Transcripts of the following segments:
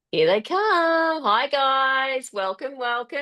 Here they come. Hi, guys. Welcome, welcome.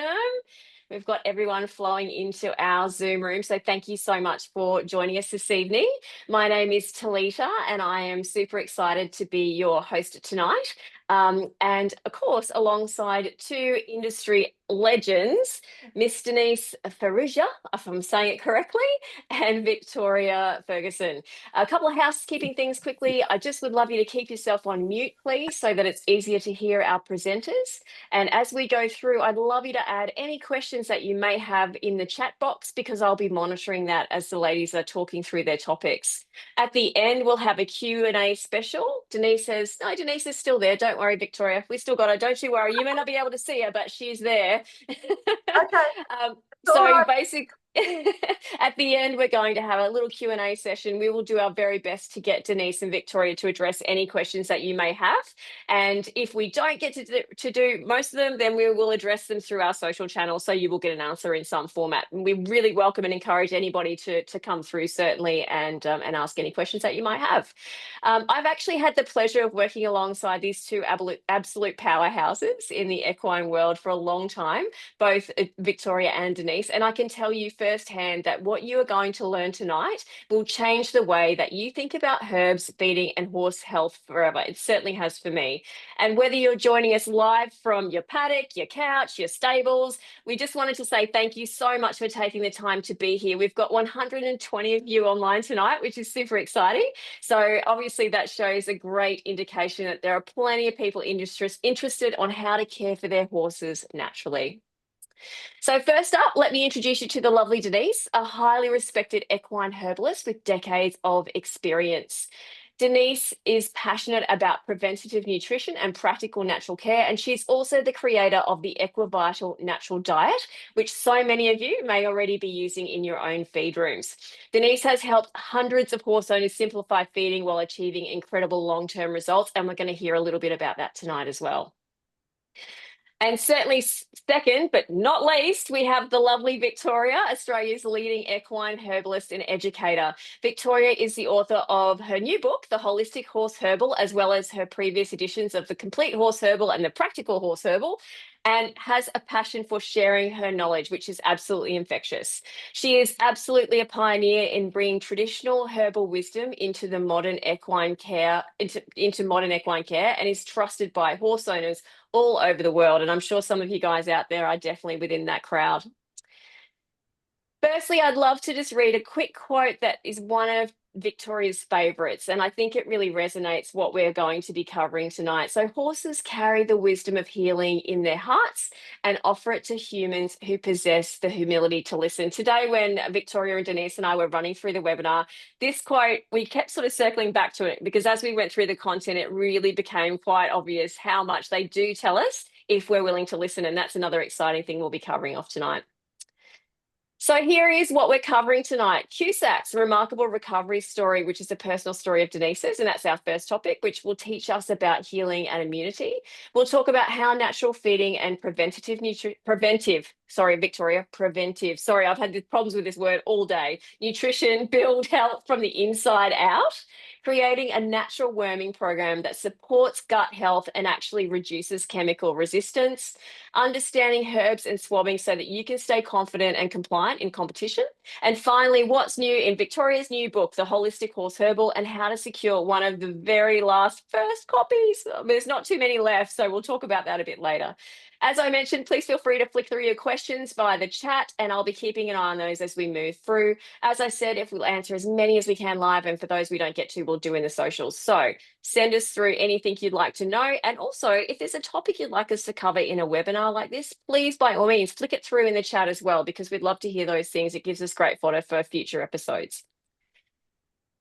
We've got everyone flowing into our Zoom room. So thank you so much for joining us this evening. My name is Tolita, and I am super excited to be your host tonight. And of course, alongside two industry legends, Miss Denise Farrugia, if I'm saying it correctly, and Victoria Ferguson. A couple of housekeeping things quickly. I just would love you to keep yourself on mute, please, so that it's easier to hear our presenters. And as we go through, I'd love you to add any questions that you may have in the chat box, because I'll be monitoring that as the ladies are talking through their topics. At the end, we'll have a Q&A special. Denise says, no, Denise is still there. Don't worry, Victoria. We still got her. Don't you worry. You may not be able to see her, but she's there. Okay, all So right. basically, at the end, we're going to have a little Q&A session. We will do our very best to get Denise and Victoria to address any questions that you may have. And if we don't get to do most of them, then we will address them through our social channels. So you will get an answer in some format. And we really welcome and encourage anybody to come through, certainly, and ask any questions that you might have. I've actually had the pleasure of working alongside these two absolute powerhouses in the equine world for a long time, both Victoria and Denise. And I can tell you firsthand that what you are going to learn tonight will change the way that you think about herbs, feeding, and horse health forever. It certainly has for me. And whether you're joining us live from your paddock, your couch, your stables, we just wanted to say thank you so much for taking the time to be here. We've got 120 of you online tonight, which is super exciting. So obviously that shows a great indication that there are plenty of people interested on how to care for their horses naturally. So first up, let me introduce you to the lovely Denise, a highly respected equine herbalist with decades of experience. Denise is passionate about preventative nutrition and practical natural care, and she's also the creator of the Equivital Natural Diet, which so many of you may already be using in your own feed rooms. Denise has helped hundreds of horse owners simplify feeding while achieving incredible long-term results, and we're going to hear a little bit about that tonight as well. And certainly second, but not least, we have the lovely Victoria, Australia's leading equine herbalist and educator. Victoria is the author of her new book, The Holistic Horse Herbal, as well as her previous editions of The Complete Horse Herbal and The Practical Horse Herbal, and has a passion for sharing her knowledge, which is absolutely infectious. She is absolutely a pioneer in bringing traditional herbal wisdom into the modern equine care, into modern equine care, and is trusted by horse owners all over the world. And I'm sure some of you guys out there are definitely within that crowd. Firstly, I'd love to just read a quick quote that is one of Victoria's favourites, and I think it really resonates what we're going to be covering tonight. So, horses carry the wisdom of healing in their hearts and offer it to humans who possess the humility to listen. Today, when Victoria and Denise and I were running through the webinar, this quote, we kept sort of circling back to it, because as we went through the content, it really became quite obvious how much they do tell us if we're willing to listen. And that's another exciting thing we'll be covering off tonight. So here is what we're covering tonight. Cusac's remarkable recovery story, which is a personal story of Denise's, and that's our first topic, which will teach us about healing and immunity. We'll talk about how natural feeding and preventive, sorry, I've had problems with this word all day. Nutrition build health from the inside out, creating a natural worming program that supports gut health and actually reduces chemical resistance, understanding herbs and swabbing so that you can stay confident and compliant in competition. And finally, what's new in Victoria's new book, The Holistic Horse Herbal, and how to secure one of the very last first copies. There's not too many left, so we'll talk about that a bit later. As I mentioned, please feel free to flick through your questions via the chat, and I'll be keeping an eye on those as we move through. As I said, if we'll answer as many as we can live, and for those we don't get to, we'll do in the socials. So send us through anything you'd like to know. And also, if there's a topic you'd like us to cover in a webinar like this, please, by all means, flick it through in the chat as well, because we'd love to hear those things. It gives us great fodder for future episodes.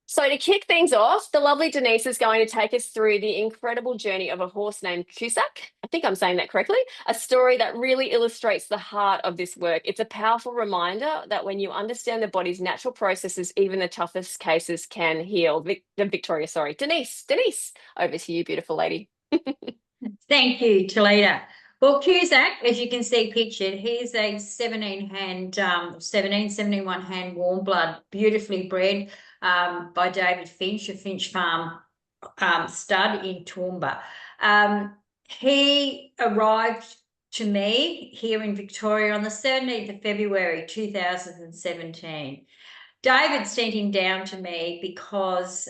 So to kick things off, the lovely Denise is going to take us through the incredible journey of a horse named Cusac. I think I'm saying that correctly. A story that really illustrates the heart of this work. It's a powerful reminder that when you understand the body's natural processes, even the toughest cases can heal. Victoria, sorry. Denise, over to you, beautiful lady. Thank you, Tolita. Well, Cusac, as you can see pictured, he's a 71 hand warm blood, beautifully bred by David Finch, a Finch Farm stud in Toowoomba. He arrived to me here in Victoria on the 17th of February 2017. David sent him down to me because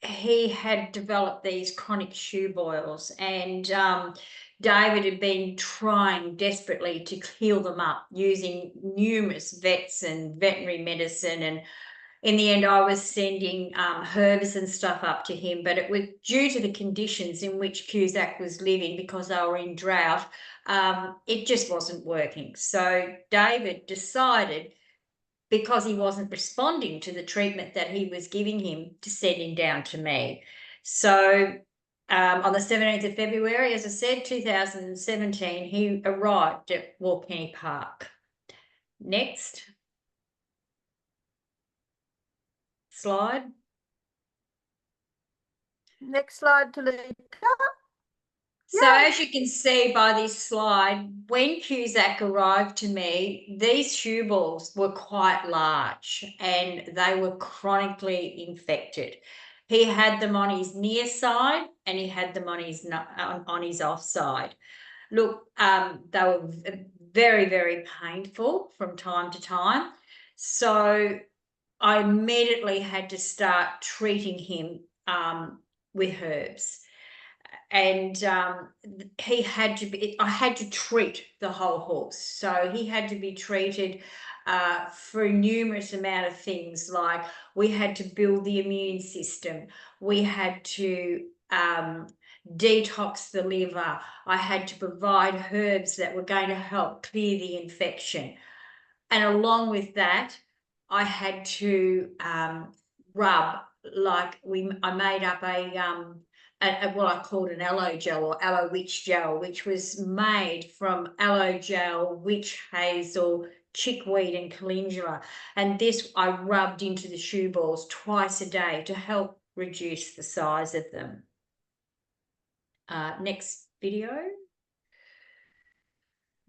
he had developed these chronic shoe boils, and David had been trying desperately to heal them up using numerous vets and veterinary medicine, and in the end I was sending herbs and stuff up to him, but it was due to the conditions in which Cusac was living because they were in drought. It just wasn't working. So David decided, because he wasn't responding to the treatment that he was giving him, to send him down to me. So on the 17th of February, as I said, 2017, he arrived at Walkenny Park. Next slide. Next slide, Tolita. So as you can see by this slide, when Cusac arrived to me, these shoe balls were quite large and they were chronically infected. He had them on his near side and he had them on his off side. Look, they were very, very painful from time to time. So I immediately had to start treating him with herbs. And he had to be, I had to treat the whole horse. So he had to be treated for a numerous amount of things, like we had to build the immune system, we had to detox the liver, I had to provide herbs that were going to help clear the infection. And along with that, I had to rub, like I made up what I called an aloe gel or aloe witch gel, which was made from aloe gel, witch hazel, chickweed and calendula. And this I rubbed into the shoe balls twice a day to help reduce the size of them. Next video.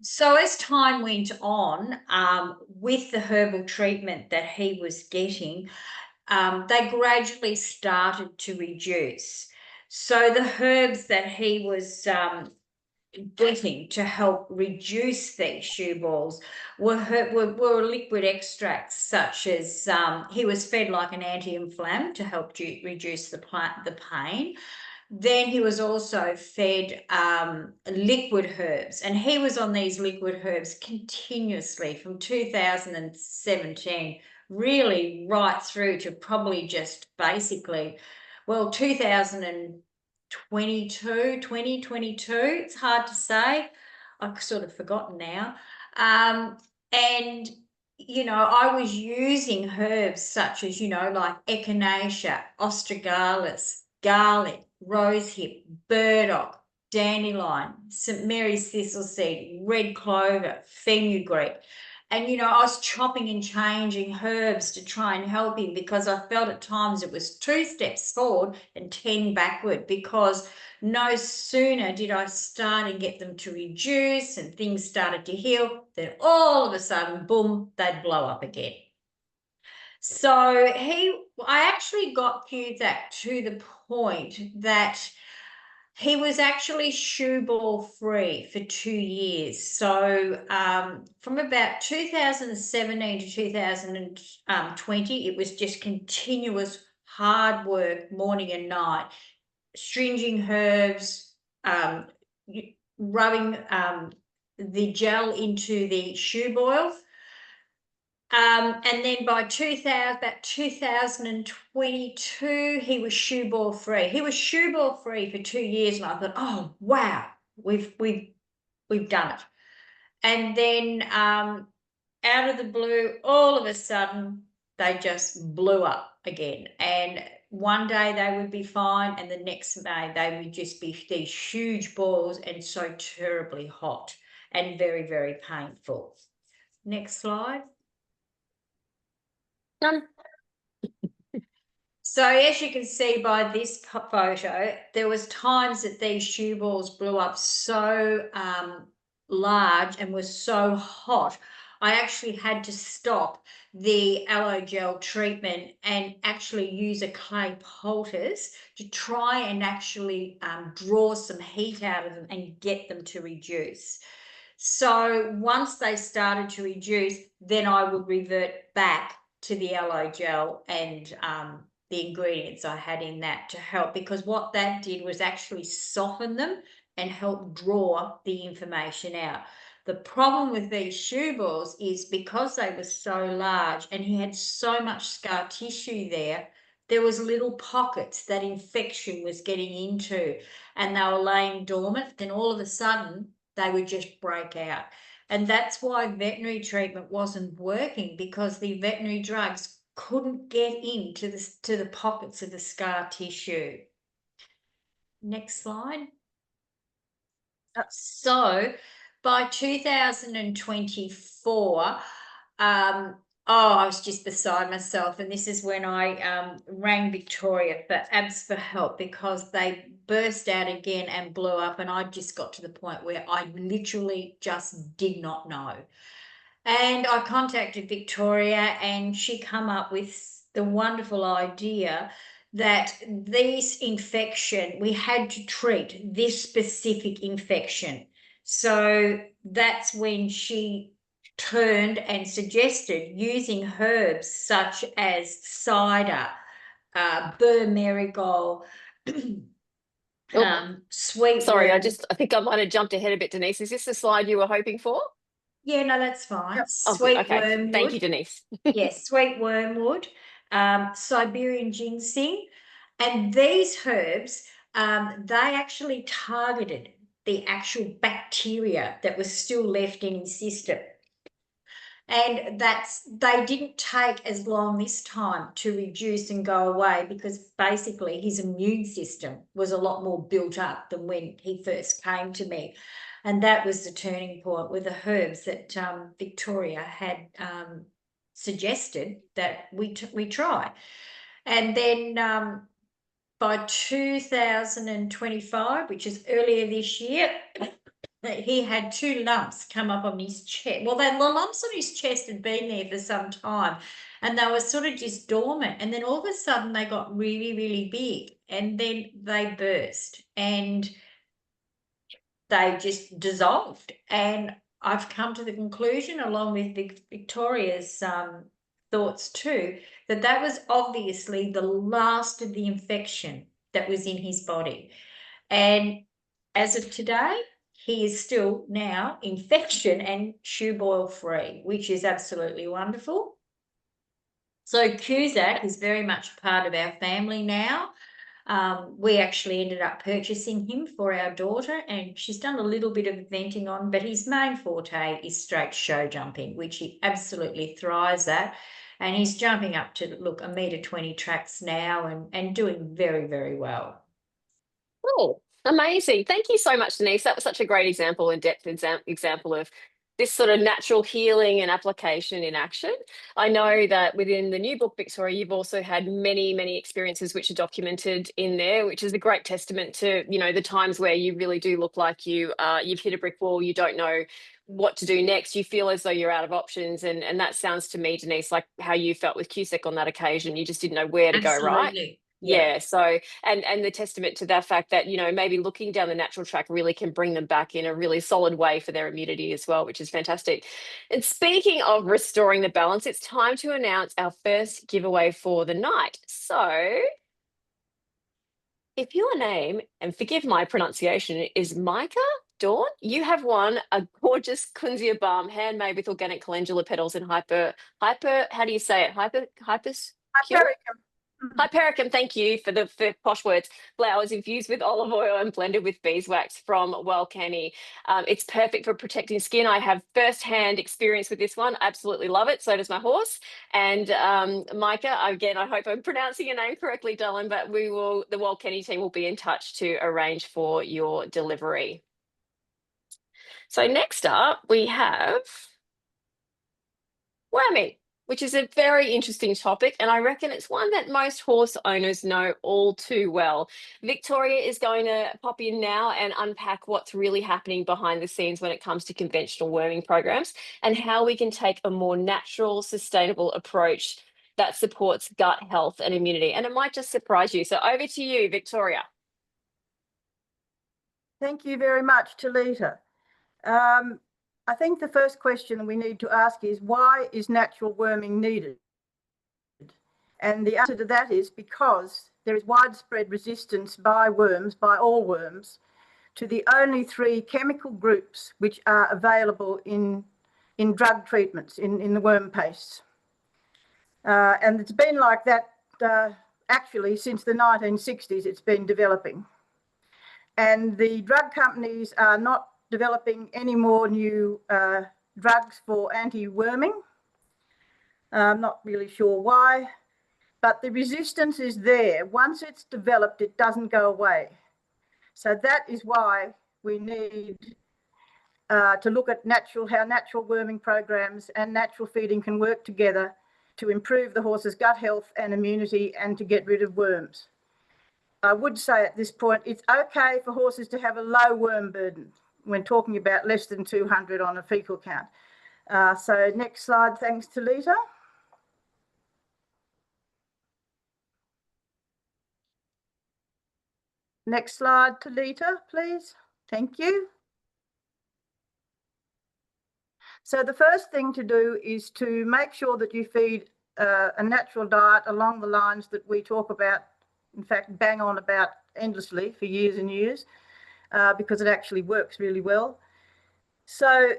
So as time went on, with the herbal treatment that he was getting, they gradually started to reduce. So the herbs that he was getting to help reduce these shoe balls were liquid extracts, such as he was fed like an anti-inflammatory to help reduce the pain. Then he was also fed liquid herbs, and he was on these liquid herbs continuously from 2017, really right through to probably just basically, well, 2022, it's hard to say. I've sort of forgotten now. And, you know, I was using herbs such as, like echinacea, astragalus, garlic, rosehip, burdock, dandelion, St. Mary's thistleseed, red clover, fenugreek. And, I was chopping and changing herbs to try and help him, because I felt at times it was 2 steps forward and 10 backward, because no sooner did I start and get them to reduce and things started to heal, then all of a sudden, boom, they'd blow up again. So I actually got Cusac to the point that he was actually shoe ball free for 2 years. So from about 2017 to 2020, it was just continuous hard work, morning and night, stringing herbs, rubbing the gel into the shoe boils. And then by about 2022, he was shoe ball free. He was shoe ball free for 2 years, and I thought, oh wow, we've done it. And then out of the blue, all of a sudden, they just blew up again. And one day they would be fine, and the next day they would just be these huge balls and so terribly hot and very, very painful. Next slide. Done. So as you can see by this photo, there was times that these shoe balls blew up so large and was so hot, I actually had to stop the aloe gel treatment and actually use a clay poultice to try and actually draw some heat out of them and get them to reduce. So once they started to reduce, then I would revert back to the aloe gel and the ingredients I had in that to help, because what that did was actually soften them and help draw the information out. The problem with these shoe balls is because they were so large and he had so much scar tissue there was little pockets that infection was getting into, and they were laying dormant. Then all of a sudden they would just break out. And that's why veterinary treatment wasn't working, because the veterinary drugs couldn't get into the pockets of the scar tissue. Next slide. So by 2024, I was just beside myself, and this is when I rang Victoria for help, because they burst out again and blew up, and I just got to the point where I literally just did not know. And I contacted Victoria, and she come up with the wonderful idea that we had to treat this specific infection. So that's when she turned and suggested using herbs such as cider, burr marigold, sweet Sorry, worm. I think I might have jumped ahead a bit, Denise. Is this the slide you were hoping for? Yeah, no, that's fine. Yep. Oh, good. Sweet Okay. wormwood. Thank you, Denise. Yes, sweet wormwood, Siberian ginseng, and these herbs, they actually targeted the actual bacteria that was still left in his system. And they didn't take as long this time to reduce and go away, because basically his immune system was a lot more built up than when he first came to me. And that was the turning point with the herbs that Victoria had suggested that we try. And then by 2025, which is earlier this year, he had 2 lumps come up on his chest. Well, the lumps on his chest had been there for some time, and they were sort of just dormant. And then all of a sudden they got really, really big, and then they burst and they just dissolved. And I've come to the conclusion, along with Victoria's thoughts too, that that was obviously the last of the infection that was in his body. And as of today, he is still now infection and shoe boil free, which is absolutely wonderful. So Cusac is very much part of our family now. We actually ended up purchasing him for our daughter, and she's done a little bit of eventing on, but his main forte is straight show jumping, which he absolutely thrives at. And he's jumping up to, look, 1.20 metre tracks now and doing very, very well. Oh, amazing. Thank you so much, Denise. That was such a great example, in-depth example of this sort of natural healing and application in action. I know that within the new book, Victoria, you've also had many, many experiences which are documented in there, which is a great testament to, you know, the times where you really do look like you've hit a brick wall, you don't know what to do next, you feel as though you're out of options. And that sounds to me, Denise, like how you felt with Cusac on that occasion. You just didn't know where to go, right? Absolutely. Yeah. So, and the testament to that fact that, you know, maybe looking down the natural track really can bring them back in a really solid way for their immunity as well, which is fantastic. And speaking of restoring the balance, it's time to announce our first giveaway for the night. So if your name, and forgive my pronunciation, is Micah Dawn, you have won a gorgeous Kunzia balm handmade with organic calendula petals and how do you say it? Hypericum? Hypericum, thank you for the posh words. Flowers infused with olive oil and blended with beeswax from Walkenny. It's perfect for protecting skin. I have first-hand experience with this one. Absolutely love it. So does my horse. And Micah, again, I hope I'm pronouncing your name correctly, darling, but the Walkenny team will be in touch to arrange for your delivery. So next up, we have Whammy. which is a very interesting topic, and I reckon it's one that most horse owners know all too well. Victoria is going to pop in now and unpack what's really happening behind the scenes when it comes to conventional worming programs and how we can take a more natural, sustainable approach that supports gut health and immunity. And it might just surprise you. So over to you, Victoria. Thank you very much, Tolita. I think the first question we need to ask is, why is natural worming needed? And the answer to that is because there is widespread resistance by worms, by all worms, to the only 3 chemical groups which are available in drug treatments, in the worm pastes. And it's been like that actually since the 1960s. It's been developing. And the drug companies are not developing any more new drugs for anti-worming. I'm not really sure why, but the resistance is there. Once it's developed, it doesn't go away. So that is why we need to look at how natural worming programs and natural feeding can work together to improve the horse's gut health and immunity and to get rid of worms. I would say at this point, it's okay for horses to have a low worm burden when talking about less than 200 on a fecal count. So next slide, thanks, Tolita. Next slide, Tolita, please. Thank you. So the first thing to do is to make sure that you feed a natural diet along the lines that we talk about, in fact, bang on about endlessly for years and years, because it actually works really well. So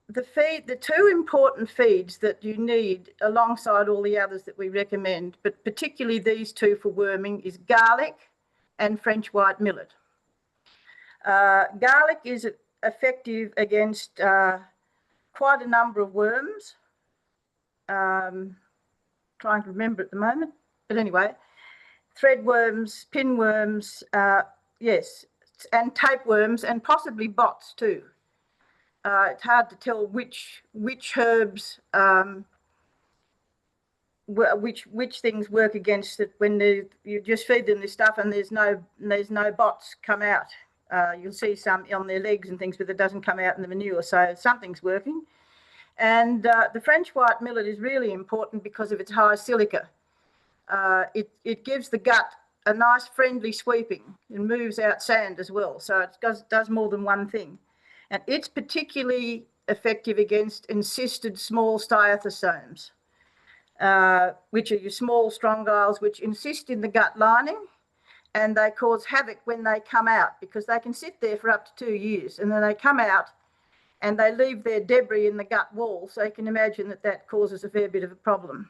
the 2 important feeds that you need alongside all the others that we recommend, but particularly these 2 for worming, is garlic and French white millet. Garlic is effective against quite a number of worms. Trying to remember at the moment, but anyway, threadworms, pinworms, yes, and tapeworms, and possibly bots too. It's hard to tell which herbs, which things work against it when you just feed them this stuff and there's no bots come out. You'll see some on their legs and things, but it doesn't come out in the manure, so something's working. And the French white millet is really important because of its high silica. It gives the gut a nice friendly sweeping and moves out sand as well, so it does more than one thing. And it's particularly effective against encysted small steathosomes, which are your small strongyles which encysted in the gut lining, and they cause havoc when they come out because they can sit there for up to 2 years, and then they come out and they leave their debris in the gut wall, so you can imagine that causes a fair bit of a problem.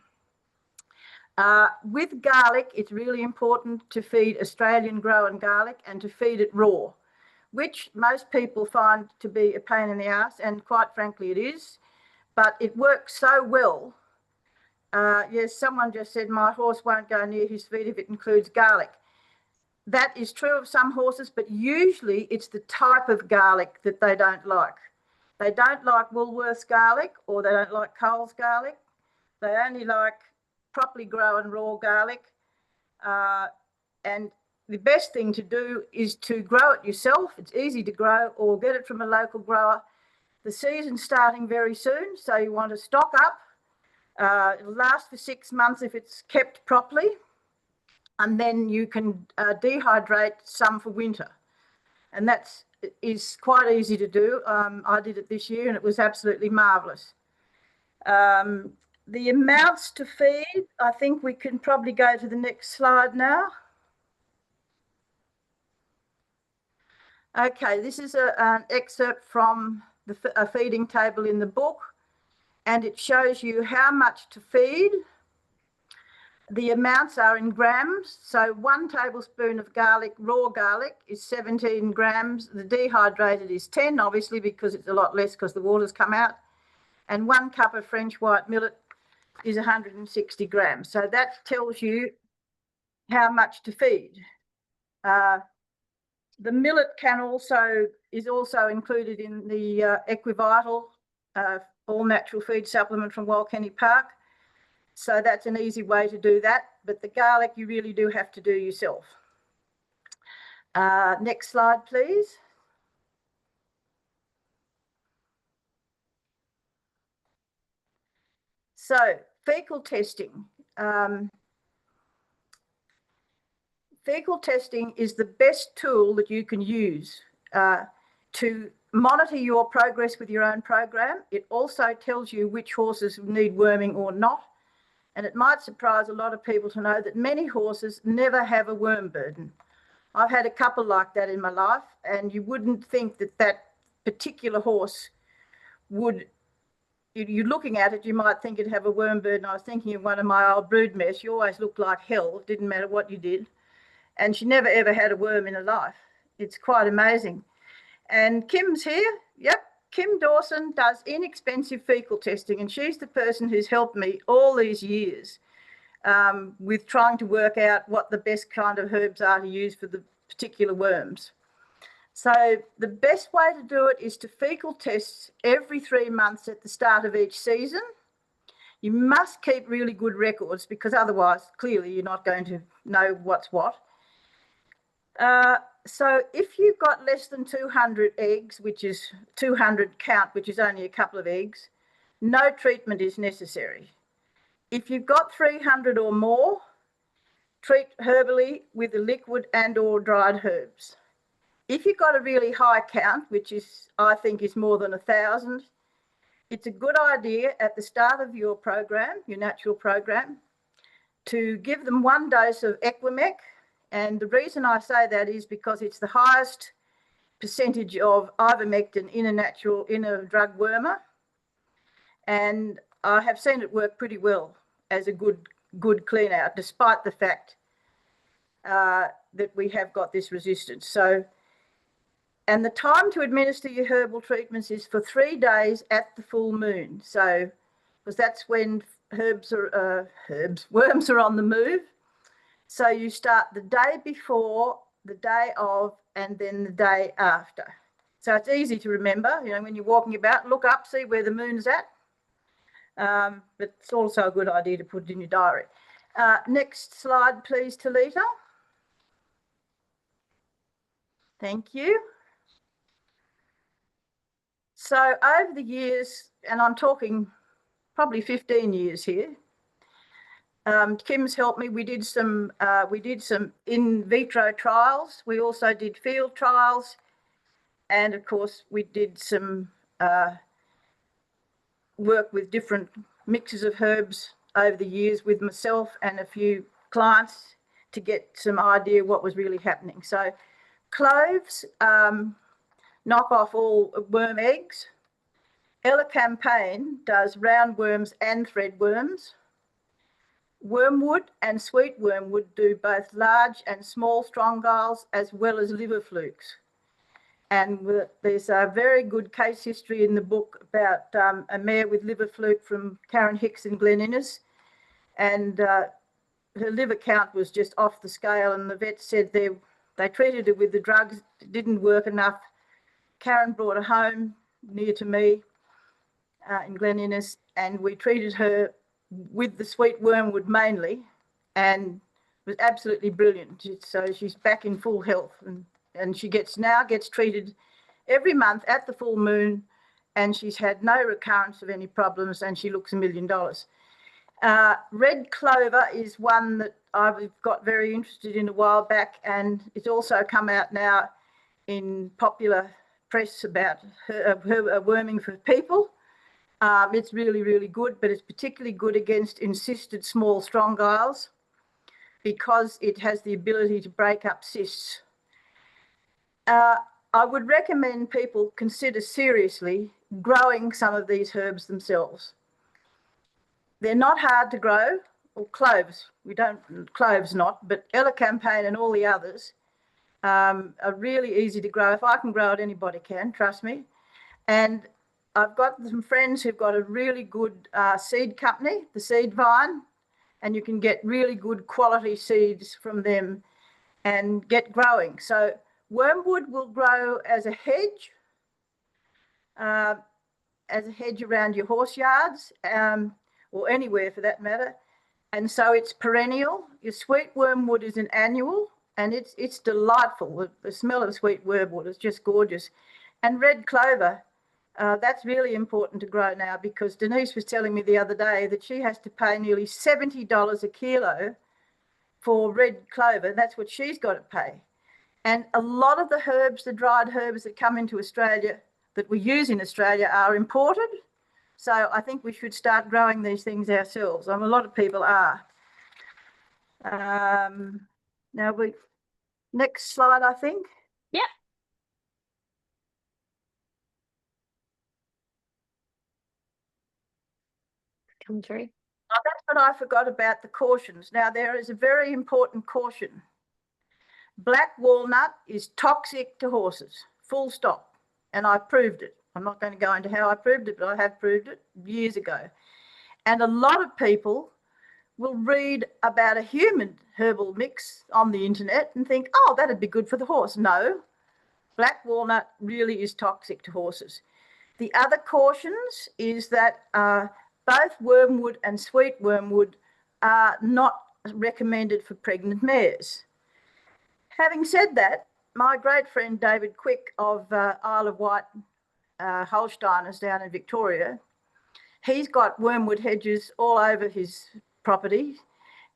With garlic, it's really important to feed Australian grown garlic and to feed it raw, which most people find to be a pain in the ass, and quite frankly it is, but it works so well. Yes, someone just said my horse won't go near his feed if it includes garlic. That is true of some horses, but usually it's the type of garlic that they don't like. They don't like Woolworths garlic, or they don't like Coles garlic. They only like properly grown raw garlic. And the best thing to do is to grow it yourself. It's easy to grow, or get it from a local grower. The season's starting very soon, so you want to stock up. It'll last for 6 months if it's kept properly. And then you can dehydrate some for winter. And that is quite easy to do. I did it this year and it was absolutely marvellous. The amounts to feed, I think we can probably go to the next slide now. Okay, this is an excerpt from a feeding table in the book, and it shows you how much to feed. The amounts are in grams. So 1 tablespoon of garlic, raw garlic, is 17 grams. The dehydrated is 10, obviously, because it's a lot less because the water's come out. And 1 cup of French white millet is 160 grams. So that tells you how much to feed. The millet is also included in the Equivital all natural feed supplement from Walkenny Park. So that's an easy way to do that. But the garlic you really do have to do yourself. Next slide, please. So fecal testing. Fecal testing is the best tool that you can use to monitor your progress with your own program. It also tells you which horses need worming or not. And it might surprise a lot of people to know that many horses never have a worm burden. I've had a couple like that in my life, and you wouldn't think that that particular horse would, you're looking at it, you might think it'd have a worm burden. I was thinking of one of my old brood mares. She always looked like hell. It didn't matter what you did. And she never ever had a worm in her life. It's quite amazing. And Kim's here. Yep, Kim Dawson does inexpensive fecal testing, and she's the person who's helped me all these years with trying to work out what the best kind of herbs are to use for the particular worms. So the best way to do it is to fecal test every 3 months at the start of each season. You must keep really good records, because otherwise, clearly, you're not going to know what's what. So if you've got less than 200 eggs, which is 200 count, which is only a couple of eggs, no treatment is necessary. If you've got 300 or more, treat herbally with the liquid and or dried herbs. If you've got a really high count, which is, I think, is more than 1,000, it's a good idea at the start of your program, your natural program, to give them 1 dose of Equimec. And the reason I say that is because it's the highest percentage of ivermectin in a drug wormer. And I have seen it work pretty well as a good clean out, despite the fact that we have got this resistance. So, and the time to administer your herbal treatments is for 3 days at the full moon. So, because that's when worms are on the move. So you start the day before, the day of, and then the day after. So it's easy to remember, you know, when you're walking about, look up, see where the moon's at. But it's also a good idea to put it in your diary. Next slide, please, Tolita. Thank you. So over the years, and I'm talking probably 15 years here, Kim's helped me. We did some in vitro trials. We also did field trials, and of course we did some work with different mixes of herbs over the years with myself and a few clients to get some idea what was really happening. So cloves knock off all worm eggs. Elecampane does roundworms and threadworms. Wormwood and sweet wormwood do both large and small strongyles as well as liver flukes. And there's a very good case history in the book about a mare with liver fluke from Karen Hicks in Glen Innes. And her liver count was just off the scale, and the vet said they treated her with the drugs, it didn't work enough. Karen brought her home near to me in Glen Innes, and we treated her with the sweet wormwood mainly, and was absolutely brilliant. So she's back in full health, and she now gets treated every month at the full moon, and she's had no recurrence of any problems, and she looks $1 million. Red clover is one that I've got very interested in a while back, and it's also come out now in popular press about worming for people. It's really, really good, but it's particularly good against encysted small strongyles because it has the ability to break up cysts. I would recommend people consider seriously growing some of these herbs themselves. They're not hard to grow, or cloves, cloves not, but elecampane and all the others are really easy to grow. If I can grow it, anybody can, trust me. And I've got some friends who've got a really good seed company, the Seed Vine, and you can get really good quality seeds from them and get growing. So wormwood will grow as a hedge around your horse yards, or anywhere for that matter. And so it's perennial. Your sweet wormwood is an annual, and it's delightful. The smell of sweet wormwood is just gorgeous. And red clover, that's really important to grow now, because Denise was telling me the other day that she has to pay nearly $70 a kilo for red clover. That's what she's got to pay. And a lot of the herbs, the dried herbs that come into Australia, that we use in Australia, are imported. So I think we should start growing these things ourselves. A lot of people are. Now next slide, I think. Yep. Come through. Oh, that's what I forgot about, the cautions. Now, there is a very important caution. Black walnut is toxic to horses, full stop. And I proved it. I'm not going to go into how I proved it, but I have proved it years ago. And a lot of people will read about a human herbal mix on the internet and think, oh, that'd be good for the horse. No, black walnut really is toxic to horses. The other cautions is that both wormwood and sweet wormwood are not recommended for pregnant mares. Having said that, my great friend David Quick of Isle of Wight Holsteiners down in Victoria, he's got wormwood hedges all over his property,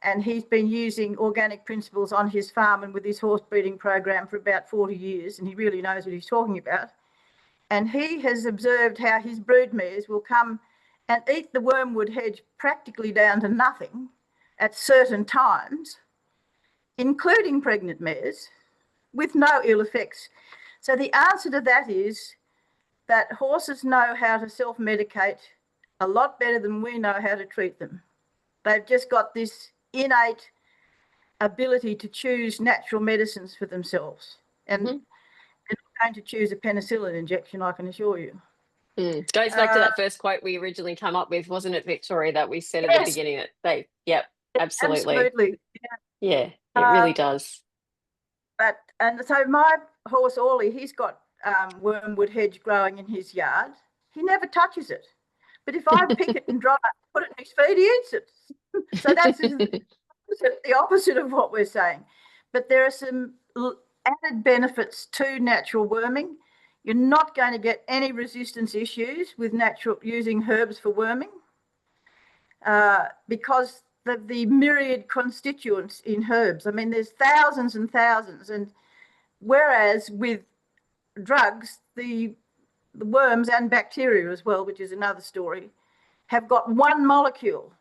and he's been using organic principles on his farm and with his horse breeding program for about 40 years, and he really knows what he's talking about. And he has observed how his brood mares will come and eat the wormwood hedge practically down to nothing at certain times, including pregnant mares, with no ill effects. So the answer to that is that horses know how to self-medicate a lot better than we know how to treat them. They've just got this innate ability to choose natural medicines for themselves. And they're not going to choose a penicillin injection, I can assure you. Goes back to that first quote we originally come up with, wasn't it, Victoria, that we said at the beginning that they, yep, absolutely. Absolutely. Yeah, it really does. And so my horse Orly, he's got wormwood hedge growing in his yard. He never touches it. But if I pick it and dry it, put it in his feed, he eats it. So that's the opposite of what we're saying. But there are some added benefits to natural worming. You're not going to get any resistance issues with using herbs for worming because the myriad constituents in herbs. I mean, there's thousands and thousands. And whereas with drugs, the worms and bacteria as well, which is another story, have got one molecule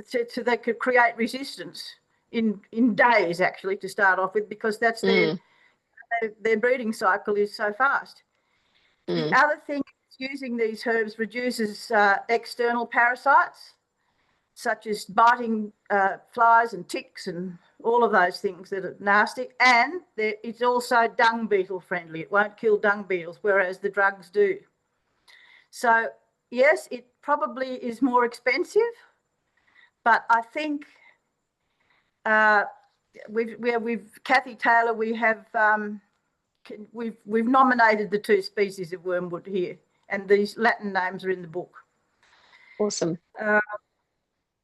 so they could create resistance in days, actually, to start off with, because that's their breeding cycle is so fast. The other thing is using these herbs reduces external parasites, such as biting flies and ticks and all of those things that are nasty. And it's also dung beetle friendly. It won't kill dung beetles, whereas the drugs do. So, yes, it probably is more expensive, but I think we've Kathy Taylor, we've nominated the 2 species of wormwood here, and these Latin names are in the book. Awesome.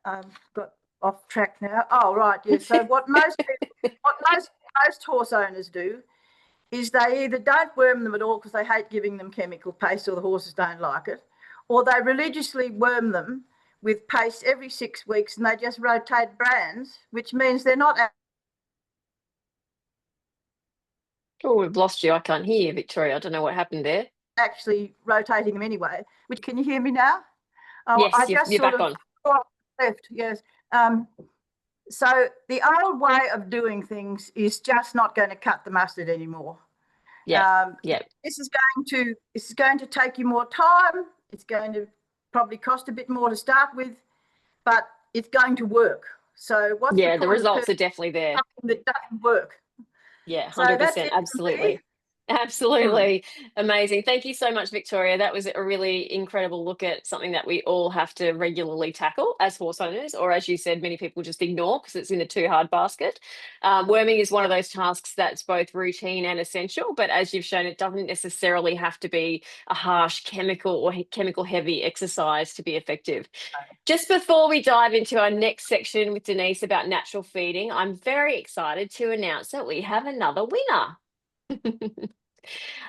I've got off track now. Oh, right, yeah. So what most horse owners do is they either don't worm them at all because they hate giving them chemical paste or the horses don't like it, or they religiously worm them with paste every 6 weeks and they just rotate brands, which means they're not. Oh, we've lost you. I can't hear you, Victoria. I don't know what happened there. Actually rotating them anyway. Which, can you hear me now? Oh, yes, you're back on. Left, yes. So the old way of doing things is just not going to cut the mustard anymore. Yeah. This is going to take you more time. It's going to probably cost a bit more to start with, but it's going to work. So what's the results are definitely there. That doesn't work. Yeah, 100%, absolutely. Absolutely amazing. Thank you so much, Victoria. That was a really incredible look at something that we all have to regularly tackle as horse owners, or as you said, many people just ignore because it's in the too hard basket. Worming is one of those tasks that's both routine and essential, but as you've shown, it doesn't necessarily have to be a harsh chemical or chemical heavy exercise to be effective. Just before we dive into our next section with Denise about natural feeding, I'm very excited to announce that we have another winner.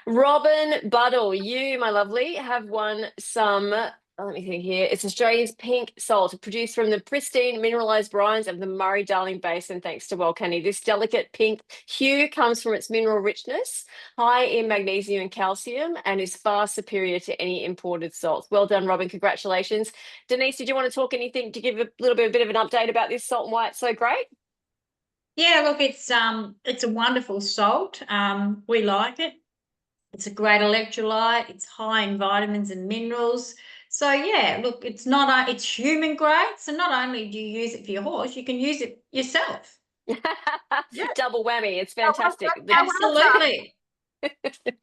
Robin Buddle, you, my lovely, have won some. Let me think here. It's Australia's pink salt, produced from the pristine mineralised brines of the Murray-Darling Basin, thanks to Walkenny. This delicate pink hue comes from its mineral richness, high in magnesium and calcium, and is far superior to any imported salts. Well done, Robin. Congratulations. Denise, did you want to talk anything to give a bit of an update about this salt and why it's so great? Yeah, look, it's a wonderful salt. We like it. It's a great electrolyte. It's high in vitamins and minerals. So yeah, look, it's human grade. So not only do you use it for your horse, you can use it yourself. Yeah. Double whammy. It's Well fantastic. done. Absolutely.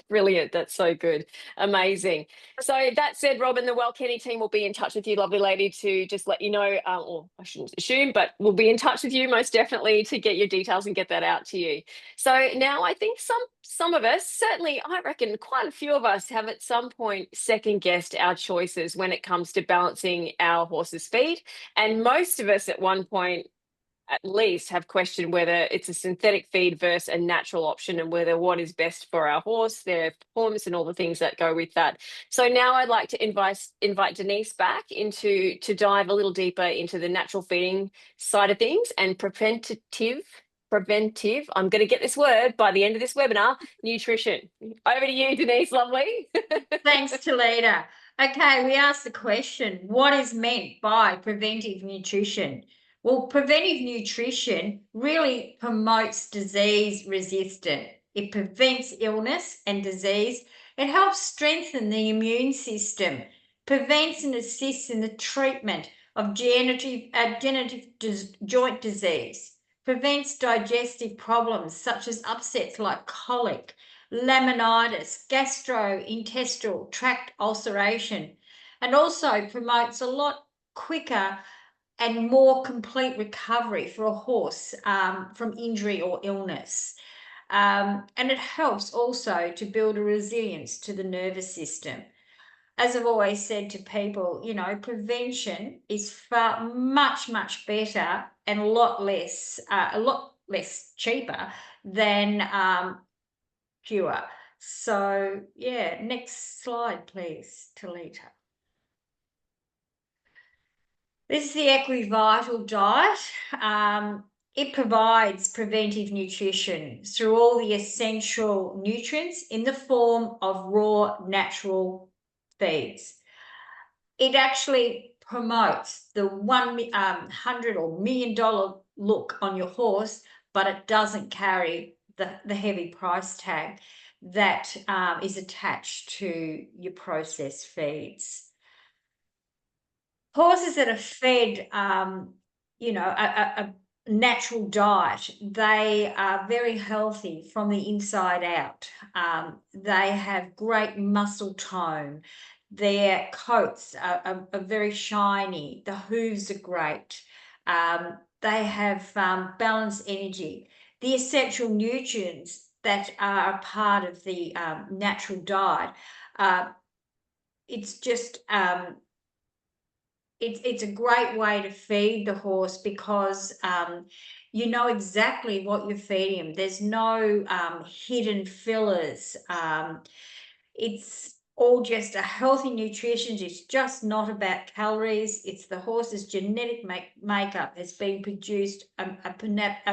Brilliant. That's so good. Amazing. So that said, Robin, the Walkenny team will be in touch with you, lovely lady, to just let you know, or I shouldn't assume, but we'll be in touch with you most definitely to get your details and get that out to you. So now I think some of us, certainly I reckon quite a few of us, have at some point second guessed our choices when it comes to balancing our horse's feed. And most of us at one point at least have questioned whether it's a synthetic feed versus a natural option and whether what is best for our horse, their performance and all the things that go with that. So now I'd like to invite Denise back to dive a little deeper into the natural feeding side of things and preventive, I'm going to get this word by the end of this webinar, nutrition. Over to you, Denise, lovely. Thanks, Tolita. Okay, we asked the question, what is meant by preventive nutrition? Well, preventive nutrition really promotes disease resistance. It prevents illness and disease. It helps strengthen the immune system, prevents and assists in the treatment of degenerative joint disease, prevents digestive problems such as upsets like colic, laminitis, gastrointestinal tract ulceration, and also promotes a lot quicker and more complete recovery for a horse from injury or illness. And it helps also to build a resilience to the nervous system. As I've always said to people, prevention is much better and a lot less cheaper than cure. So yeah, next slide, please, Tolita. This is the Equivital diet. It provides preventive nutrition through all the essential nutrients in the form of raw natural feeds. It actually promotes the $100 or $1 million look on your horse, but it doesn't carry the heavy price tag that is attached to your processed feeds. Horses that are fed, a natural diet, they are very healthy from the inside out. They have great muscle tone. Their coats are very shiny. The hooves are great. They have balanced energy. The essential nutrients that are a part of the natural diet, it's just it's a great way to feed the horse because you know exactly what you're feeding them. There's no hidden fillers. It's all just a healthy nutrition. It's just not about calories. It's the horse's genetic makeup has been produced a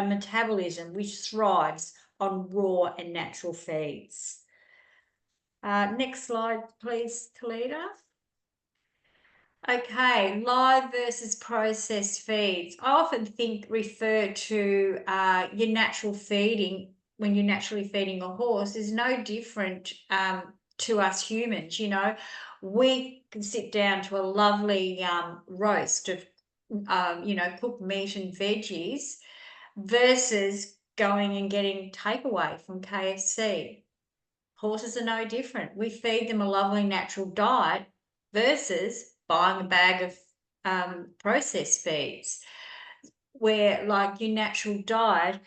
metabolism which thrives on raw and natural feeds. Next slide, please, Tolita. Okay, live versus processed feeds. I often refer to your natural feeding when you're naturally feeding a horse is no different to us humans. We can sit down to a lovely roast of cooked meat and veggies versus going and getting takeaway from KFC. Horses are no different. We feed them a lovely natural diet versus buying a bag of processed feeds, where like your natural diet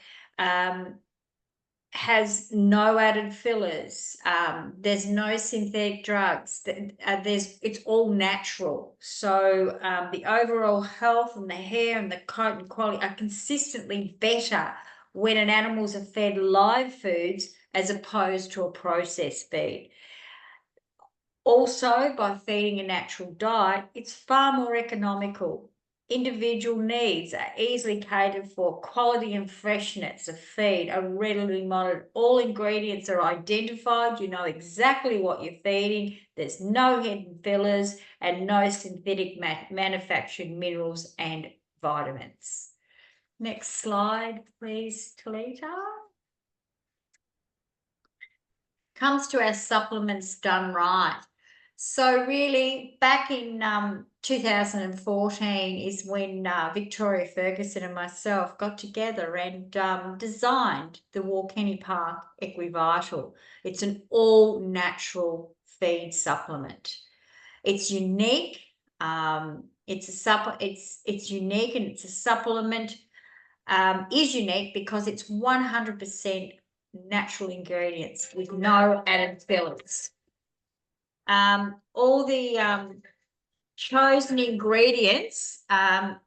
has no added fillers. There's no synthetic drugs. It's all natural. So the overall health and the hair and the coat and quality are consistently better when an animals are fed live foods as opposed to a processed feed. Also, by feeding a natural diet, it's far more economical. Individual needs are easily catered for. Quality and freshness of feed are readily monitored. All ingredients are identified. You know exactly what you're feeding. There's no hidden fillers and no synthetic manufactured minerals and vitamins. Next slide, please, Tolita. Comes to our supplements done right. So really, back in 2014 is when Victoria Ferguson and myself got together and designed the Walkenny Park Equivital. It's an all-natural feed supplement. It's unique. It's unique, and it's a supplement. Is unique because it's 100% natural ingredients with no added fillers. All the chosen ingredients are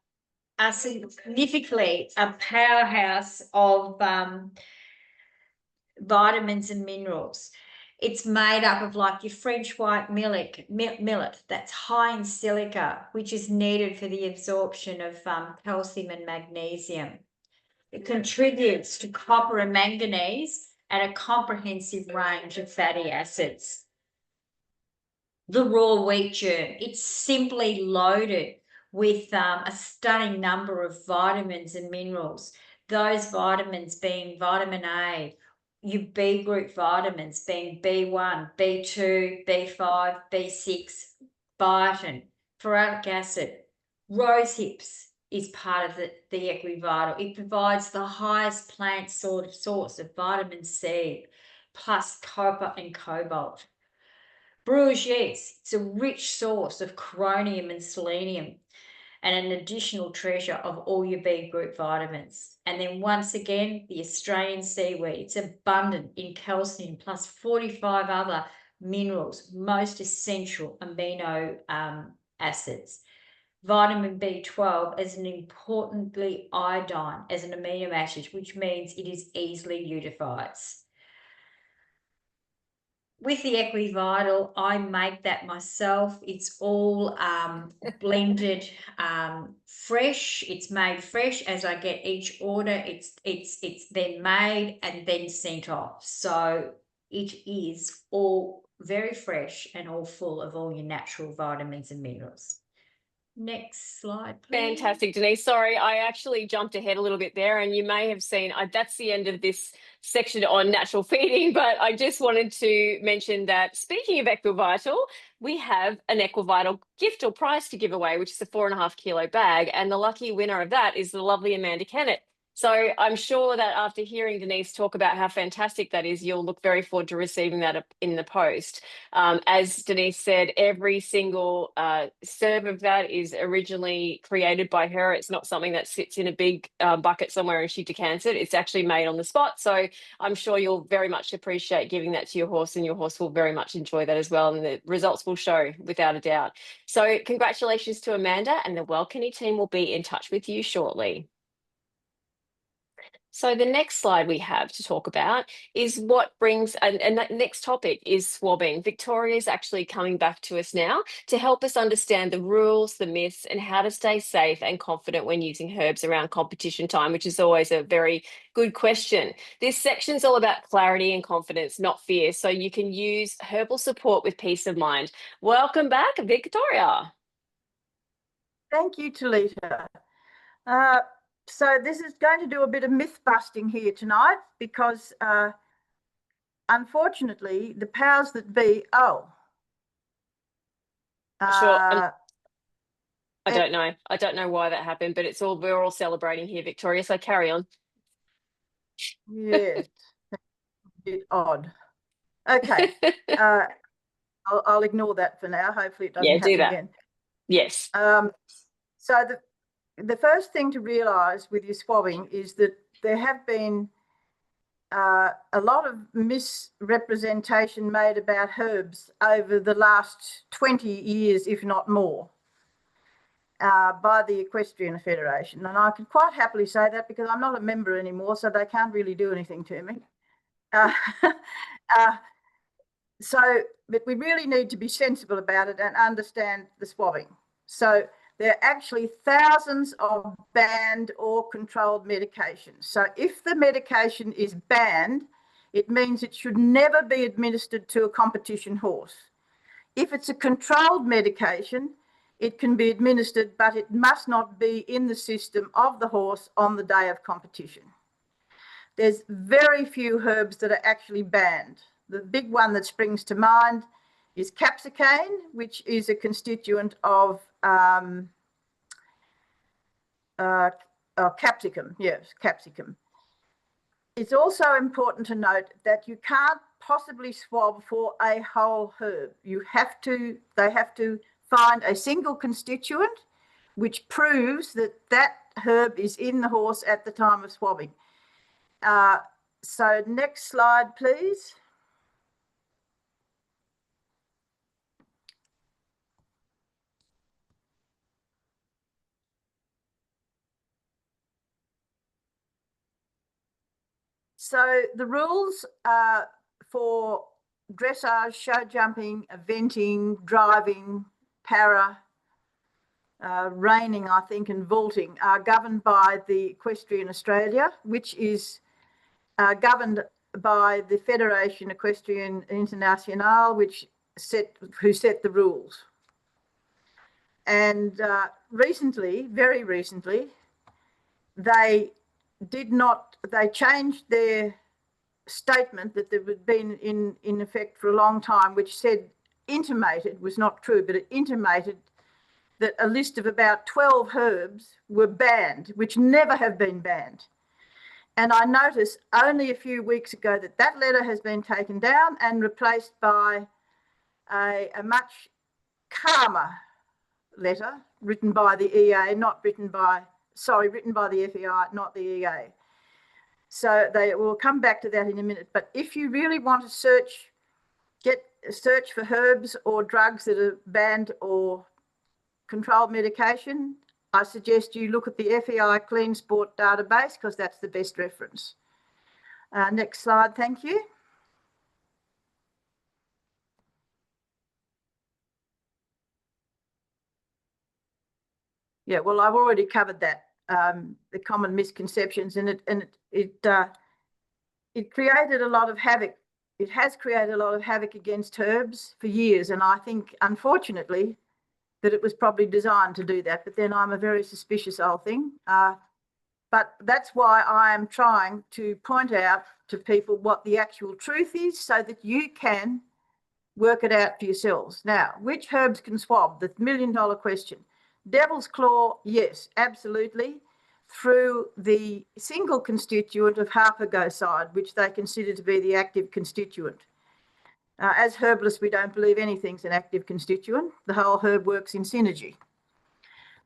significantly a powerhouse of vitamins and minerals. It's made up of like your French white millet that's high in silica, which is needed for the absorption of calcium and magnesium. It contributes to copper and manganese and a comprehensive range of fatty acids. The raw wheat germ, it's simply loaded with a stunning number of vitamins and minerals. Those vitamins being vitamin A, your B group vitamins being B1, B2, B5, B6, biotin, ferric acid. Rose hips is part of the Equivital. It provides the highest plant source of vitamin C, plus copper and cobalt. Bruges, it's a rich source of chromium and selenium, and an additional treasure of all your B group vitamins. And then once again, the Australian seaweed, it's abundant in calcium plus 45 other minerals, most essential amino acids. Vitamin B12 is an importantly iodine as an amino acid, which means it is easily eutrophies. With the Equivital, I make that myself. It's all blended fresh. It's made fresh as I get each order. It's then made and then sent off. So it is all very fresh and all full of all your natural vitamins and minerals. Next slide, please. Fantastic, Denise. Sorry, I actually jumped ahead a little bit there, and you may have seen that's the end of this section on natural feeding, but I just wanted to mention that speaking of Equivital, we have an Equivital gift or prize to give away, which is a 4.5 kilo bag, and the lucky winner of that is the lovely Amanda Kennett. So I'm sure that after hearing Denise talk about how fantastic that is, you'll look very forward to receiving that in the post. As Denise said, every single serve of that is originally created by her. It's not something that sits in a big bucket somewhere and she decants it. It's actually made on the spot. So I'm sure you'll very much appreciate giving that to your horse, and your horse will very much enjoy that as well. And the results will show without a doubt. So congratulations to Amanda, and the Walkenny team will be in touch with you shortly. So the next slide we have to talk about is what brings, and that next topic is swabbing. Victoria is actually coming back to us now to help us understand the rules, the myths, and how to stay safe and confident when using herbs around competition time, which is always a very good question. This section's all about clarity and confidence, not fear, so you can use herbal support with peace of mind. Welcome back, Victoria. Thank you, Tolita. So this is going to do a bit of myth busting here tonight, because unfortunately the powers that be, Sure. I don't know. I don't know why that happened, but we're all celebrating here, Victoria. So carry on. Yes, a bit odd. Okay. I'll ignore that for now. Hopefully it doesn't Yeah, do happen that. again. Yes. So the first thing to realise with your swabbing is that there have been a lot of misrepresentation made about herbs over the last 20 years, if not more, by the Equestrian Federation. And I could quite happily say that because I'm not a member anymore, so they can't really do anything to me. But we really need to be sensible about it and understand the swabbing. So there are actually thousands of banned or controlled medications. So if the medication is banned, it means it should never be administered to a competition horse. If it's a controlled medication, it can be administered, but it must not be in the system of the horse on the day of competition. There's very few herbs that are actually banned. The big one that springs to mind is capsicane, which is a constituent of capsicum. Yes, capsicum. It's also important to note that you can't possibly swab for a whole herb. They have to find a single constituent which proves that that herb is in the horse at the time of swabbing. So next slide, please. So the rules for dressage, show jumping, eventing, driving, para, reining, I think, and vaulting are governed by the Equestrian Australia, which is governed by the Fédération Équestrienne Internationale, who set the rules. And very recently, they changed their statement that had been in effect for a long time, which intimated, was not true, but it intimated that a list of about 12 herbs were banned, which never have been banned. And I noticed only a few weeks ago that letter has been taken down and replaced by a much calmer letter written by the EA, written by the FEI, not the EA. So they will come back to that in a minute. But if you really want to search for herbs or drugs that are banned or controlled medication, I suggest you look at the FEI Clean Sport database because that's the best reference. Next slide, thank you. Yeah, well, I've already covered that, the common misconceptions, and it created a lot of havoc. It has created a lot of havoc against herbs for years, and I think, unfortunately, that it was probably designed to do that. But then I'm a very suspicious old thing. But that's why I am trying to point out to people what the actual truth is so that you can work it out for yourselves. Now, which herbs can swab? The million-dollar question. Devil's claw, yes, absolutely, through the single constituent of harpagoside, which they consider to be the active constituent. As herbalists, we don't believe anything's an active constituent. The whole herb works in synergy.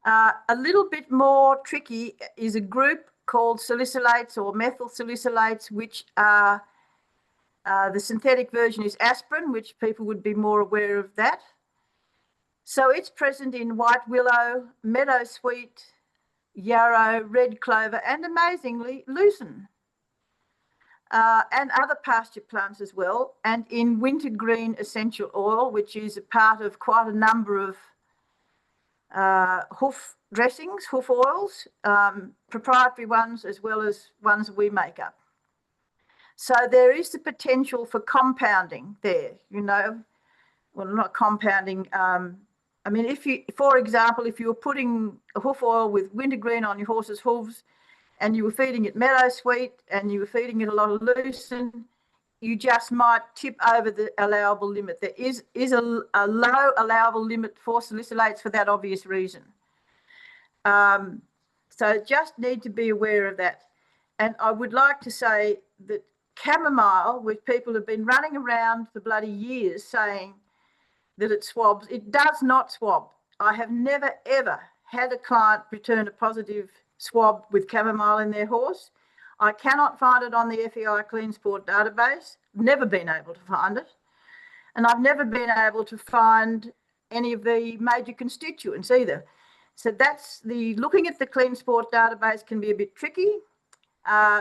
A little bit more tricky is a group called salicylates or methyl salicylates, which are the synthetic version is aspirin, which people would be more aware of that. So it's present in white willow, meadowsweet, yarrow, red clover, and amazingly, lucerne. And other pasture plants as well, and in wintergreen essential oil, which is a part of quite a number of hoof dressings, hoof oils, proprietary ones as well as ones we make up. So there is the potential for compounding there, well, not compounding. I mean, for example, if you were putting a hoof oil with wintergreen on your horse's hooves and you were feeding it meadowsweet and you were feeding it a lot of lucerne, you just might tip over the allowable limit. There is a low allowable limit for salicylates for that obvious reason. So just need to be aware of that. And I would like to say that chamomile, which people have been running around for bloody years saying that it swabs, it does not swab. I have never, ever had a client return a positive swab with chamomile in their horse. I cannot find it on the FEI Clean Sport database, never been able to find it. And I've never been able to find any of the major constituents either. So that's looking at the Clean Sport database can be a bit tricky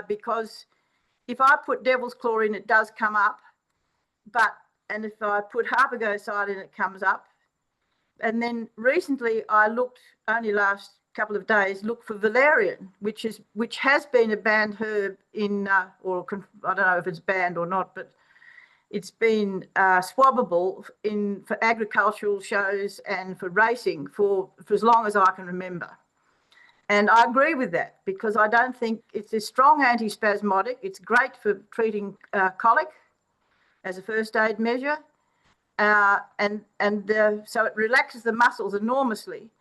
because if I put devil's claw in, it does come up. And if I put harpagoside in, it comes up. And then recently I looked, only last couple of days, looked for valerian, which has been a banned herb in, I don't know if it's banned or not, but it's been swabbable for agricultural shows and for racing for as long as I can remember. And I agree with that because I don't think it's a strong antispasmodic. It's great for treating colic as a first aid measure. So it relaxes the muscles enormously,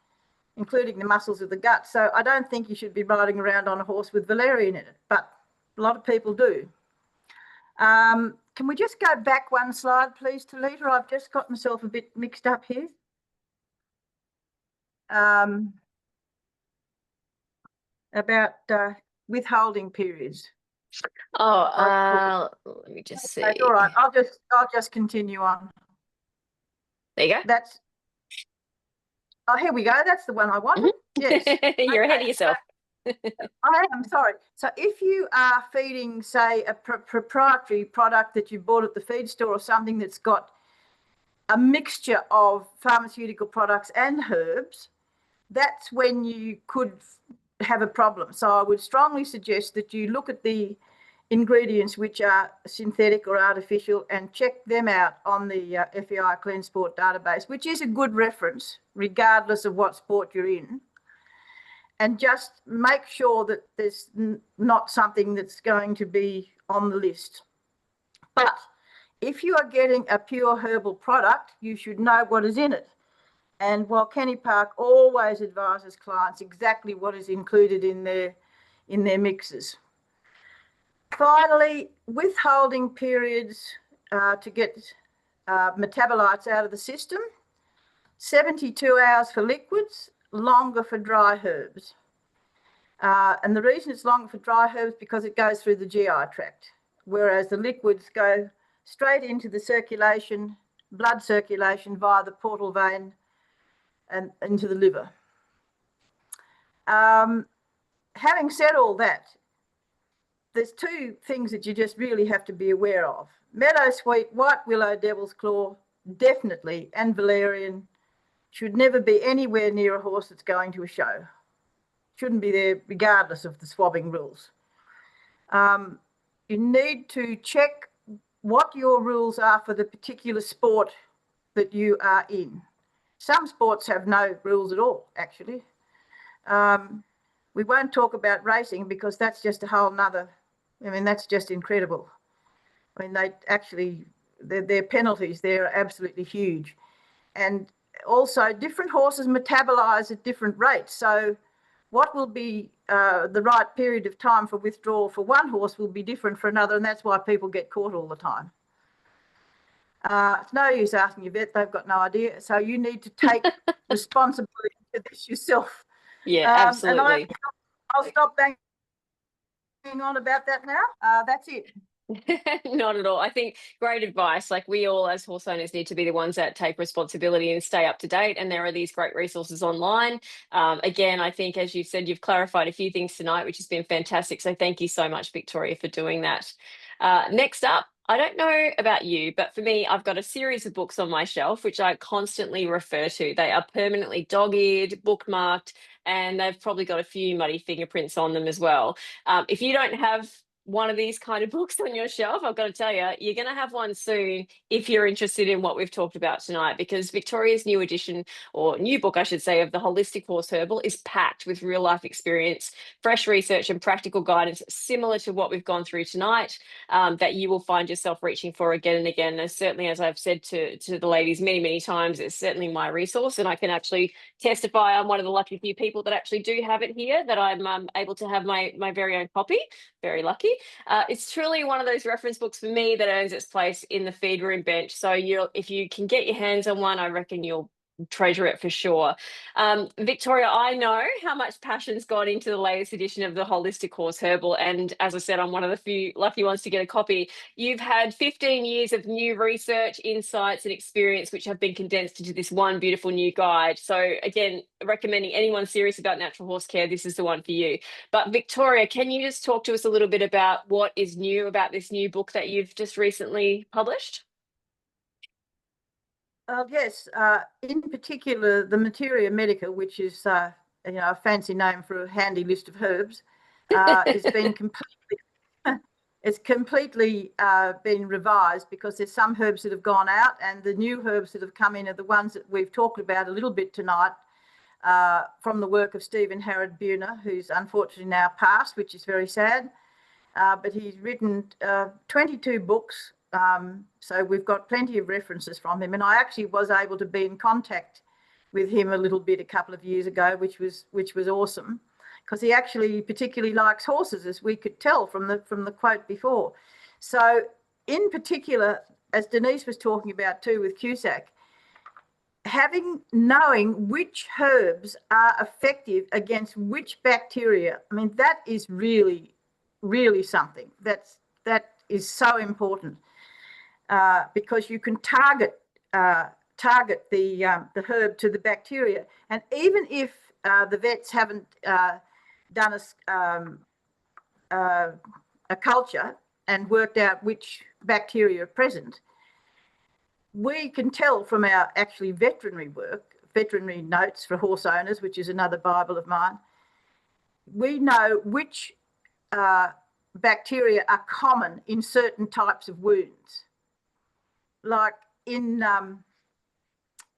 including the muscles of the gut. So I don't think you should be riding around on a horse with valerian in it, but a lot of people do. Can we just go back one slide, please, Tolita? I've just got myself a bit mixed up here. About withholding periods. Let me just see. All right, I'll just continue on. There you go. Here we go. That's the one I wanted. Yes. You're ahead of yourself. I am, sorry. So if you are feeding, say, a proprietary product that you bought at the feed store or something that's got a mixture of pharmaceutical products and herbs, that's when you could have a problem. So I would strongly suggest that you look at the ingredients which are synthetic or artificial and check them out on the FEI Clean Sport database, which is a good reference regardless of what sport you're in. And just make sure that there's not something that's going to be on the list. But if you are getting a pure herbal product, you should know what is in it. And Walkenny Park always advises clients exactly what is included in their mixes. Finally, withholding periods to get metabolites out of the system, 72 hours for liquids, longer for dry herbs. And the reason it's longer for dry herbs because it goes through the GI tract, whereas the liquids go straight into the circulation, blood circulation via the portal vein and into the liver. Having said all that, there's two things that you just really have to be aware of. Meadowsweet, white willow, devil's claw, definitely, and valerian should never be anywhere near a horse that's going to a show. Shouldn't be there regardless of the swabbing rules. You need to check what your rules are for the particular sport that you are in. Some sports have no rules at all, actually. We won't talk about racing because that's just a whole nother, that's just incredible. Their penalties there are absolutely huge. And also different horses metabolise at different rates. So what will be the right period of time for withdrawal for one horse will be different for another, and that's why people get caught all the time. It's no use asking your vet, they've got no idea. So you need to take responsibility for this yourself. Yeah, absolutely. And I'll stop banging on about that now. That's it. Not at all. I think great advice. Like, we all as horse owners need to be the ones that take responsibility and stay up to date. And there are these great resources online. Again, I think, as you've said, you've clarified a few things tonight, which has been fantastic. So thank you so much, Victoria, for doing that. Next up, I don't know about you, but for me, I've got a series of books on my shelf, which I constantly refer to. They are permanently dog-eared, bookmarked, and they've probably got a few muddy fingerprints on them as well. If you don't have one of these kind of books on your shelf, I've got to tell you, you're going to have one soon if you're interested in what we've talked about tonight, because Victoria's new edition, or new book, I should say, of the Holistic Horse Herbal is packed with real life experience, fresh research and practical guidance similar to what we've gone through tonight, that you will find yourself reaching for again and again. And certainly, as I've said to the ladies many, many times, it's certainly my resource, and I can actually testify I'm one of the lucky few people that actually do have it here, that I'm able to have my very own copy. Very lucky. It's truly one of those reference books for me that earns its place in the feed room bench. So if you can get your hands on one, I reckon you'll treasure it for sure. Victoria, I know how much passion's gone into the latest edition of the Holistic Horse Herbal, and as I said, I'm one of the few lucky ones to get a copy. You've had 15 years of new research, insights, and experience, which have been condensed into this one beautiful new guide. So again, recommending anyone serious about natural horse care, this is the one for you. But Victoria, can you just talk to us a little bit about what is new about this new book that you've just recently published? Yes, in particular, the Materia Medica, which is a fancy name for a handy list of herbs, has been completely been revised because there's some herbs that have gone out, and the new herbs that have come in are the ones that we've talked about a little bit tonight, from the work of Stephen Harrod Buhner, who's unfortunately now passed, which is very sad. But he's written 22 books. So we've got plenty of references from him, and I actually was able to be in contact with him a little bit a couple of years ago, which was awesome, because he actually particularly likes horses, as we could tell from the quote before. So in particular, as Denise was talking about too with Cusac, knowing which herbs are effective against which bacteria, I mean, that is really, really something. That is so important. Because you can target the herb to the bacteria, and even if the vets haven't done a culture and worked out which bacteria are present, we can tell from our actually veterinary work, veterinary notes for horse owners, which is another Bible of mine. We know which bacteria are common in certain types of wounds. Like in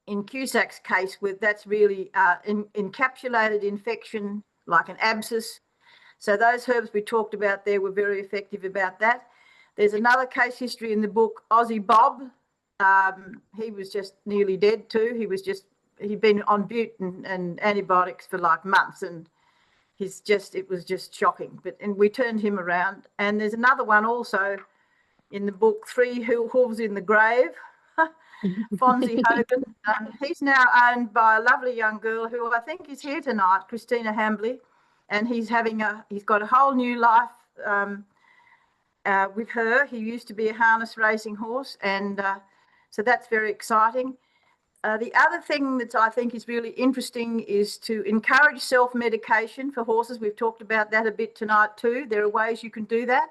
Cusac's case, that's really encapsulated infection, like an abscess. So those herbs we talked about there were very effective about that. There's another case history in the book, Aussie Bob. He was just nearly dead too. He'd been on bute and antibiotics for like months, and it was just shocking. And we turned him around. And there's another one also in the book, Three Hooves in the Grave, Fonzie Hogan. He's now owned by a lovely young girl who I think is here tonight, Christina Hambley, and he's got a whole new life with her. He used to be a harness racing horse, and so that's very exciting. The other thing that I think is really interesting is to encourage self-medication for horses. We've talked about that a bit tonight too. There are ways you can do that.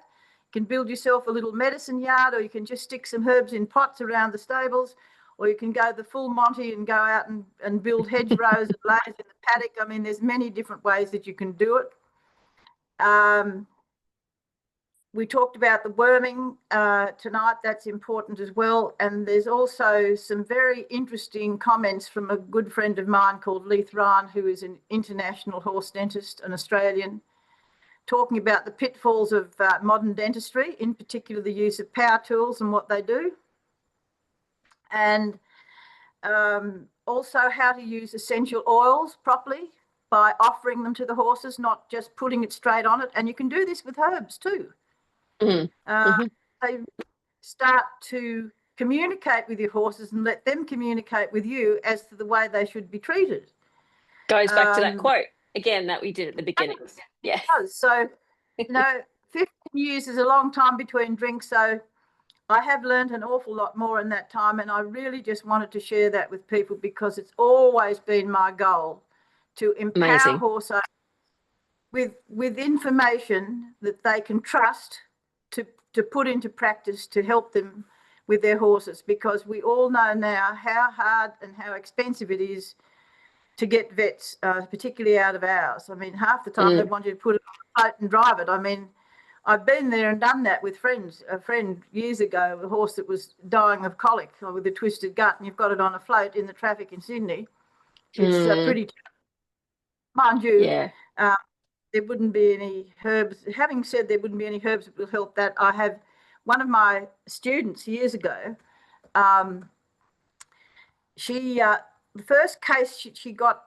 You can build yourself a little medicine yard, or you can just stick some herbs in pots around the stables, or you can go the full Monty and go out and build hedgerows and layers in the paddock. I mean, there's many different ways that you can do it. We talked about the worming tonight. That's important as well. And there's also some very interesting comments from a good friend of mine called Leith Ryan, who is an international horse dentist, an Australian, talking about the pitfalls of modern dentistry, in particular the use of power tools and what they do. And also how to use essential oils properly by offering them to the horses, not just putting it straight on it. And you can do this with herbs too. They start to communicate with your horses and let them communicate with you as to the way they should be treated. Goes back to that quote again that we did at the beginning. Yeah. So, 15 years is a long time between drinks. So I have learned an awful lot more in that time. And I really just wanted to share that with people, because it's always been my goal to empower horse owners with information that they can trust to put into practice to help them with their horses, because we all know now how hard and how expensive it is to get vets, particularly out of ours. I mean, half the time they want you to put it on a boat and drive it. I mean, I've been there and done that with friends. A friend years ago, a horse that was dying of colic with a twisted gut, and you've got it on a float in the traffic in Sydney. It's pretty tough. Mind you, there wouldn't be any herbs. Having said there wouldn't be any herbs that will help that, I have one of my students years ago, the first case she got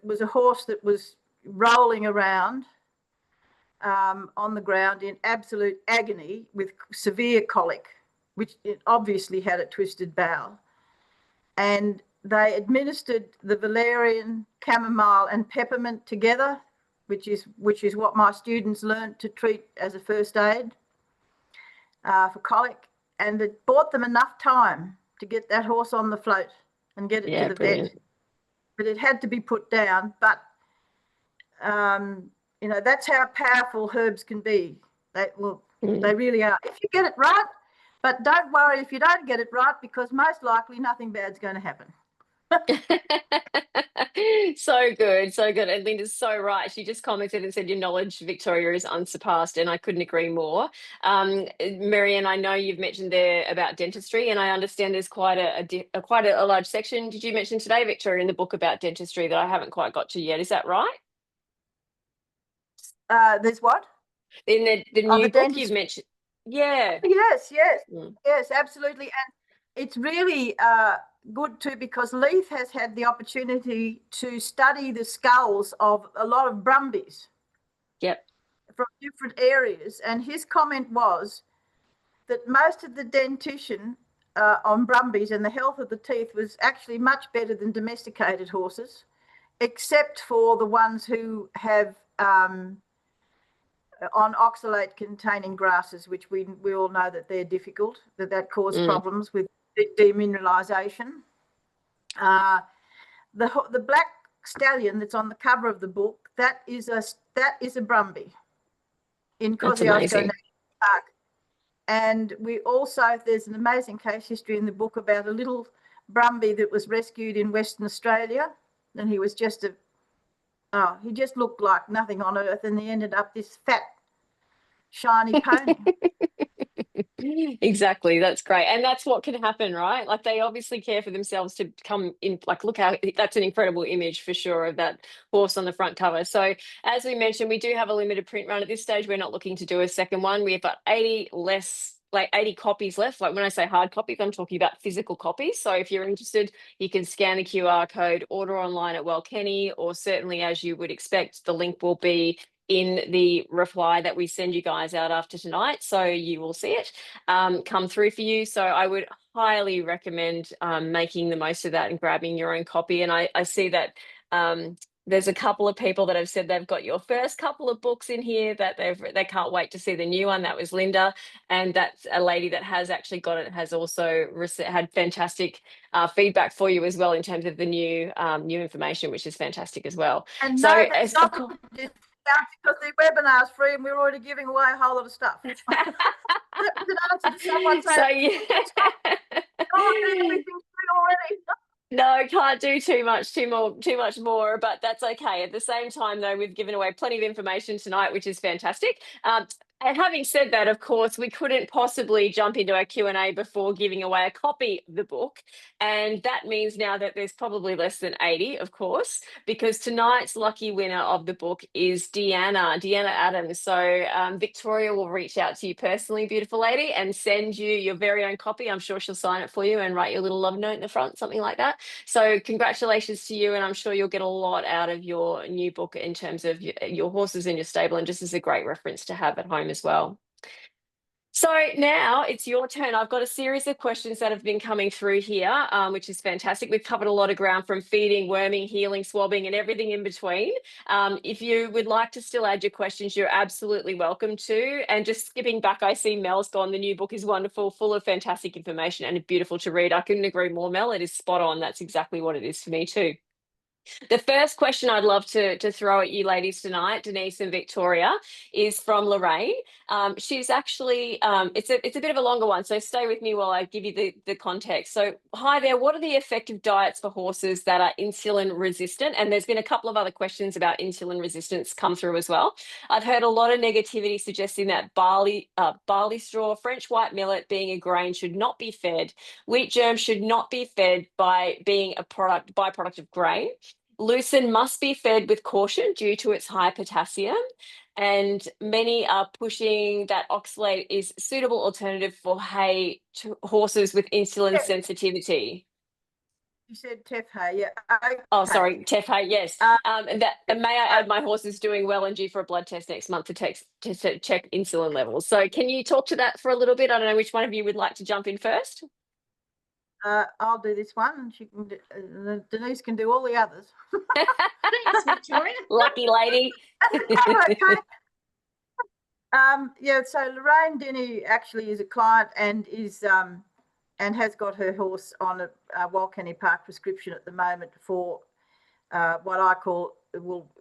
was a horse that was rolling around on the ground in absolute agony with severe colic, which it obviously had a twisted bowel. And they administered the valerian, chamomile and peppermint together, which is what my students learned to treat as a first aid for colic. And it bought them enough time to get that horse on the float and get it to the vet. But it had to be put down. But, you know, that's how powerful herbs can be. They really are. If you get it right, but don't worry if you don't get it right, because most likely nothing bad's going to happen. So good, so good. And Linda's so right. She just commented and said your knowledge, Victoria, is unsurpassed, and I couldn't agree more. Marianne, I know you've mentioned there about dentistry, and I understand there's quite a large section. Did you mention today, Victoria, in the book about dentistry that I haven't quite got to yet? Is that right? There's what? In the new book you've mentioned. Yeah. Yes, absolutely. And it's really good too, because Leith has had the opportunity to study the skulls of a lot of brumbies. Yep. From different areas. And his comment was that most of the dentition on brumbies and the health of the teeth was actually much better than domesticated horses, except for the ones who have on oxalate containing grasses, which we all know that they're difficult, that cause problems with demineralisation. The black stallion that's on the cover of the book, that is a brumby in Kosciuszko National Park. And we also, there's an amazing case history in the book about a little brumby that was rescued in Western Australia, and he was just he just looked like nothing on earth, and he ended up this fat, shiny pony. Exactly, that's great. And that's what can happen, right? Like, they obviously care for themselves to come in. Like, look how that's an incredible image for sure of that horse on the front cover. So as we mentioned, we do have a limited print run at this stage. We're not looking to do a second one. We've got 80 copies left. Like, when I say hard copies, I'm talking about physical copies. So if you're interested, you can scan the QR code, order online at Walkenny, or certainly, as you would expect, the link will be in the reply that we send you guys out after tonight, so you will see it come through for you. So I would highly recommend making the most of that and grabbing your own copy. And I see that there's a couple of people that have said they've got your first couple of books in here, that they can't wait to see the new one. That was Linda, and that's a lady that has actually got it, has also had fantastic feedback for you as well in terms of the new information, which is fantastic as well. And so no, that's not because the webinar's free and we're already giving away a whole lot of stuff. That was an answer to someone saying, everything's free already. No, can't do too much more, but that's okay. At the same time, though, we've given away plenty of information tonight, which is fantastic. And having said that, of course, we couldn't possibly jump into our Q&A before giving away a copy of the book. And that means now that there's probably less than 80, of course, because tonight's lucky winner of the book is Deanna Adams. So Victoria will reach out to you personally, beautiful lady, and send you your very own copy. I'm sure she'll sign it for you and write you a little love note in the front, something like that. So congratulations to you, and I'm sure you'll get a lot out of your new book in terms of your horses in your stable, and just as a great reference to have at home as well. So now it's your turn. I've got a series of questions that have been coming through here, which is fantastic. We've covered a lot of ground, from feeding, worming, healing, swabbing, and everything in between. If you would like to still add your questions, you're absolutely welcome to. And just skipping back, I see Mel's gone. The new book is wonderful, full of fantastic information and beautiful to read. I couldn't agree more, Mel. It is spot on. That's exactly what it is for me too. The first question I'd love to throw at you ladies tonight, Denise and Victoria, is from Lorraine. She's actually, it's a bit of a longer one, so stay with me while I give you the context. So, hi there, what are the effective diets for horses that are insulin resistant? And there's been a couple of other questions about insulin resistance come through as well. I've heard a lot of negativity suggesting that barley straw, French white millet being a grain should not be fed. Wheat germ should not be fed by being a byproduct of grain. Lucerne must be fed with caution due to its high potassium, and many are pushing that oxalate is a suitable alternative for hay to horses with insulin sensitivity. You said Tefhay, yeah. Oh, Okay. sorry, Tefe, yes. Uh, And may I add, my horse is doing well and due for a blood test next month to check insulin levels. So can you talk to that for a little bit? I don't know which one of you would like to jump in first. I'll do this one, and she can Denise can do all the others. Thanks, Victoria. Lucky lady. Okay. Yeah, so Lorraine Denny actually is a client and is and has got her horse on a Walkenny Park prescription at the moment for what I call,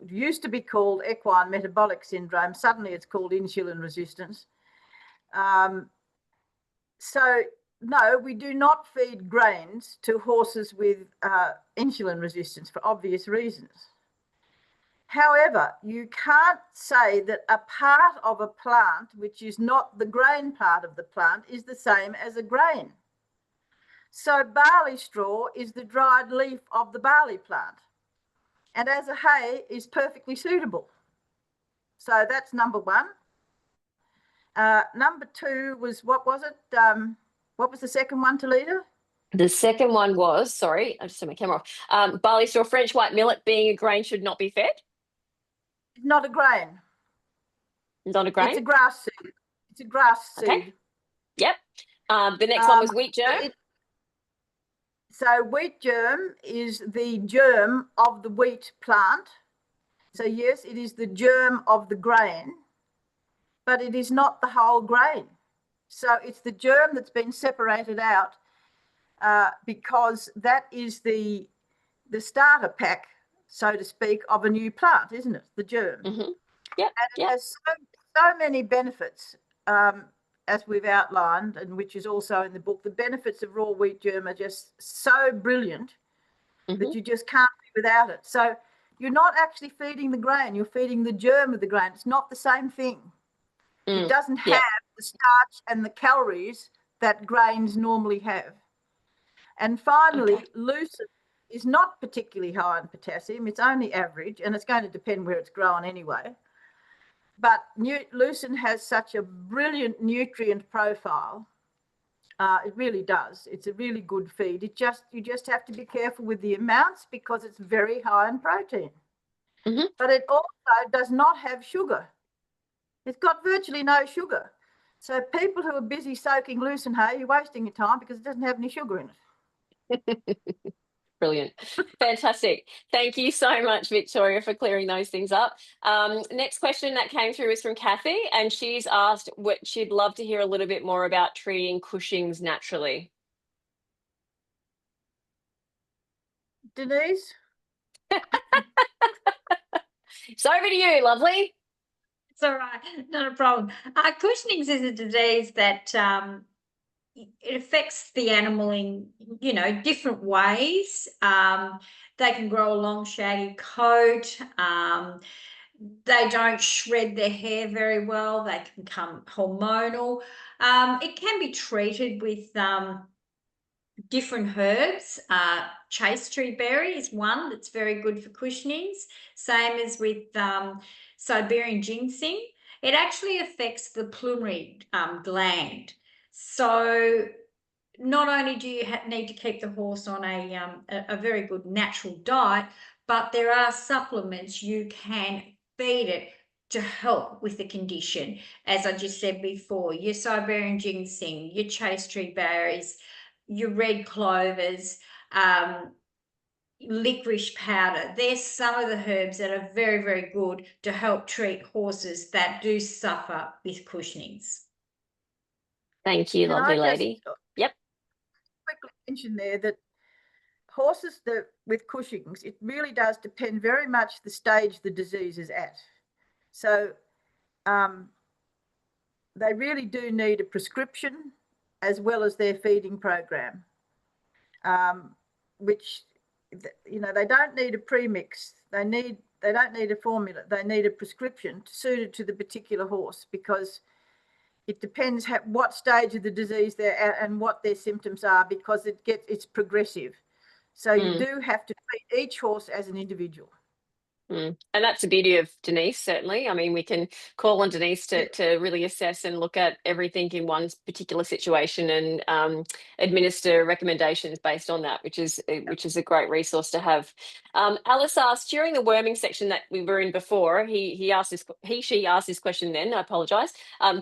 used to be called equine metabolic syndrome. Suddenly it's called insulin resistance. So no, we do not feed grains to horses with insulin resistance for obvious reasons. However, you can't say that a part of a plant, which is not the grain part of the plant, is the same as a grain. So barley straw is the dried leaf of the barley plant, and as a hay is perfectly suitable. So that's number one. Number two was, what was it? What was the second one, Tolita? The second one was, sorry, I just turned my camera off. Barley straw, French white millet being a grain should not be fed. It's not a grain. Not a grain? It's a grass seed. It's a grass seed. Okay. Yep. The next one was wheat germ. So wheat germ is the germ of the wheat plant. So yes, it is the germ of the grain, but it is not the whole grain. So it's the germ that's been separated out because that is the starter pack, so to speak, of a new plant, isn't it? The germ. Mm-hmm. Yep. And it has so many benefits, as we've outlined, and which is also in the book. The benefits of raw wheat germ are just so brilliant that you just can't be without it. So you're not actually feeding the grain, you're feeding the germ of the grain. It's not the same thing. It doesn't have the starch and the calories that grains normally have. And finally, lucerne is not particularly high in potassium. It's only average, and it's going to depend where it's grown anyway. But lucerne has such a brilliant nutrient profile. It really does. It's a really good feed. You just have to be careful with the amounts because it's very high in protein. But it also does not have sugar. It's got virtually no sugar. So people who are busy soaking lucerne hay, you're wasting your time because it doesn't have any sugar in it. Brilliant. Fantastic. Thank you so much, Victoria, for clearing those things up. Next question that came through is from Kathy, and she's asked what she'd love to hear a little bit more about treating Cushing's naturally. Denise? It's over to you, lovely. It's all right, not a problem. Cushing's is a disease that it affects the animal in, different ways. They can grow a long shaggy coat. They don't shred their hair very well. They can become hormonal. It can be treated with different herbs. Chase tree berry is one that's very good for Cushing's. Same as with Siberian ginseng. It actually affects the pulmonary gland. So not only do you need to keep the horse on a very good natural diet, but there are supplements you can feed it to help with the condition. As I just said before, your Siberian ginseng, your chase tree berries, your red clovers, licorice powder. There's some of the herbs that are very, very good to help treat horses that do suffer with Cushing's. Thank you, lovely lady. Yep. Quickly mention there that horses with Cushing's, it really does depend very much the stage the disease is at. So they really do need a prescription as well as their feeding program, which, they don't need a premix. They don't need a formula. They need a prescription suited to the particular horse because it depends what stage of the disease they're at and what their symptoms are, because it's progressive. So you do have to treat each horse as an individual. And that's the beauty of Denise, certainly. I mean, we can call on Denise to really assess and look at everything in one particular situation and administer recommendations based on that, which is a great resource to have. Alice asked during the worming section that we were in before. She asked this question. Then I apologise.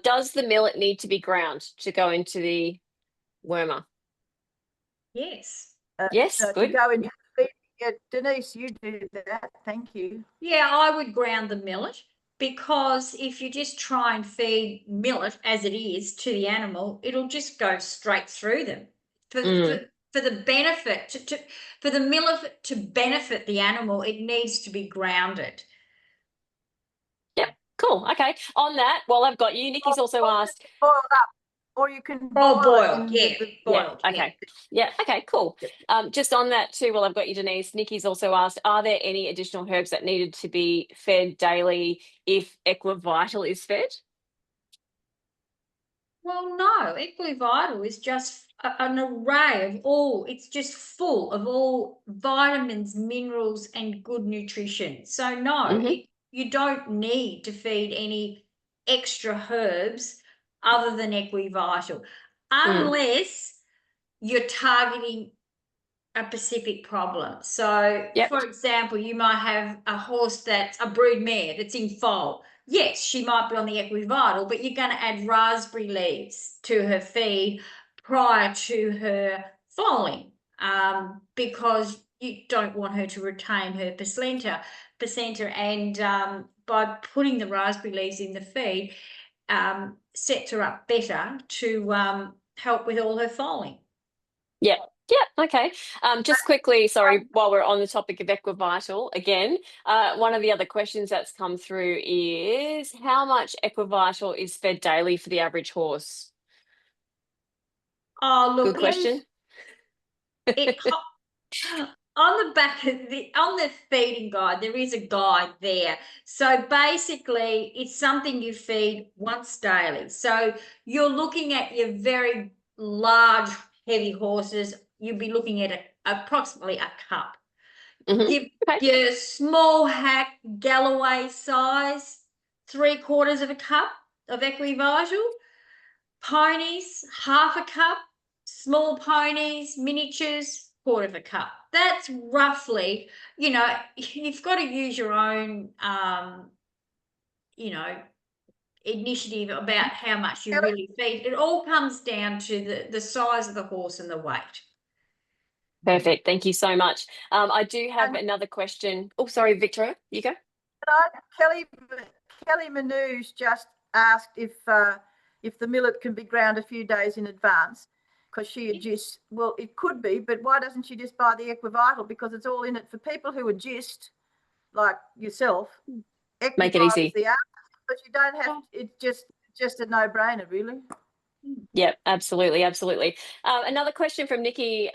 Does the millet need to be ground to go into the wormer? Yes. Yes, To good. go into the feed. Yeah, Denise, you do that. Thank you. Yeah, I would ground the millet, because if you just try and feed millet as it is to the animal, it'll just go straight through them. For the benefit for the millet to benefit the animal, it needs to be grounded. Yep. Cool. Okay. On that, while I've got you, Nikki's also asked. Boiled up, or you can Oh, boil it boiled, in yeah. the Boiled. Okay. Yeah. Okay. Cool. Just on that too, while I've got you, Denise, Nikki's also asked: are there any additional herbs that needed to be fed daily if Equivital is fed? Well, no, Equivital is just an array of all, it's just full of all vitamins, minerals, and good nutrition. So, no, you don't need to feed any extra herbs other than Equivital, unless you're targeting a specific problem. So, Yep. for example, you might have a horse that's a brood mare that's in foal. Yes, she might be on the Equivital, but you're going to add raspberry leaves to her feed prior to her foaling, because you don't want her to retain her placenta. And by putting the raspberry leaves in the feed, sets her up better to help with all her foaling. Yep. Yeah. Okay. Just quickly, sorry, while we're on the topic of Equivital, again, one of the other questions that's come through is how much Equivital is fed daily for the average horse? Oh, look, Good question. On the back of on the feeding guide, there is a guide there. So basically, it's something you feed once daily. So you're looking at your very large, heavy horses. You'd be looking at approximately a cup. Okay. Your small hack Galloway size, 3/4 of a cup of Equivital. Ponies, half a cup. Small ponies, miniatures, 1/4 of a cup. That's roughly, you've got to use your own, initiative about how much you really feed. It all comes down to the size of the horse and the weight. Perfect. Thank you so much. I do have another question. Oh, sorry, Victoria, you go. Kelly Manouche just asked if the millet can be ground a few days in advance, because she adjusts. Well, it could be, but why doesn't she just buy the Equivital? Because it's all in it for people who adjust, like yourself. Make it easy. Is the answer, but you don't have. It's just a no-brainer, really. Yeah, absolutely, absolutely. Another question from Nikki.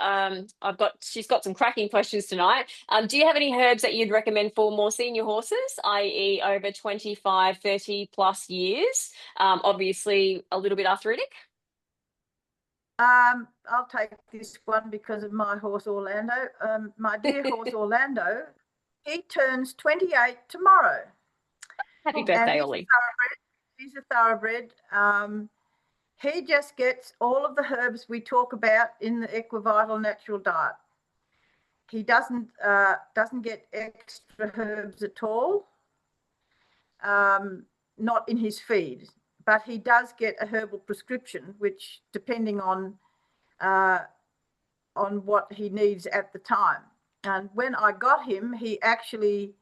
She's got some cracking questions tonight. Do you have any herbs that you'd recommend for more senior horses, i.e. over 25, 30 plus years? Obviously a little bit arthritic. I'll take this one because of my horse Orlando. My dear horse Orlando, he turns 28 tomorrow. Happy birthday, Ollie. He's a thoroughbred. He just gets all of the herbs we talk about in the Equivital natural diet. He doesn't get extra herbs at all, not in his feed, but he does get a herbal prescription, which depending on what he needs at the time. And when I got him, he actually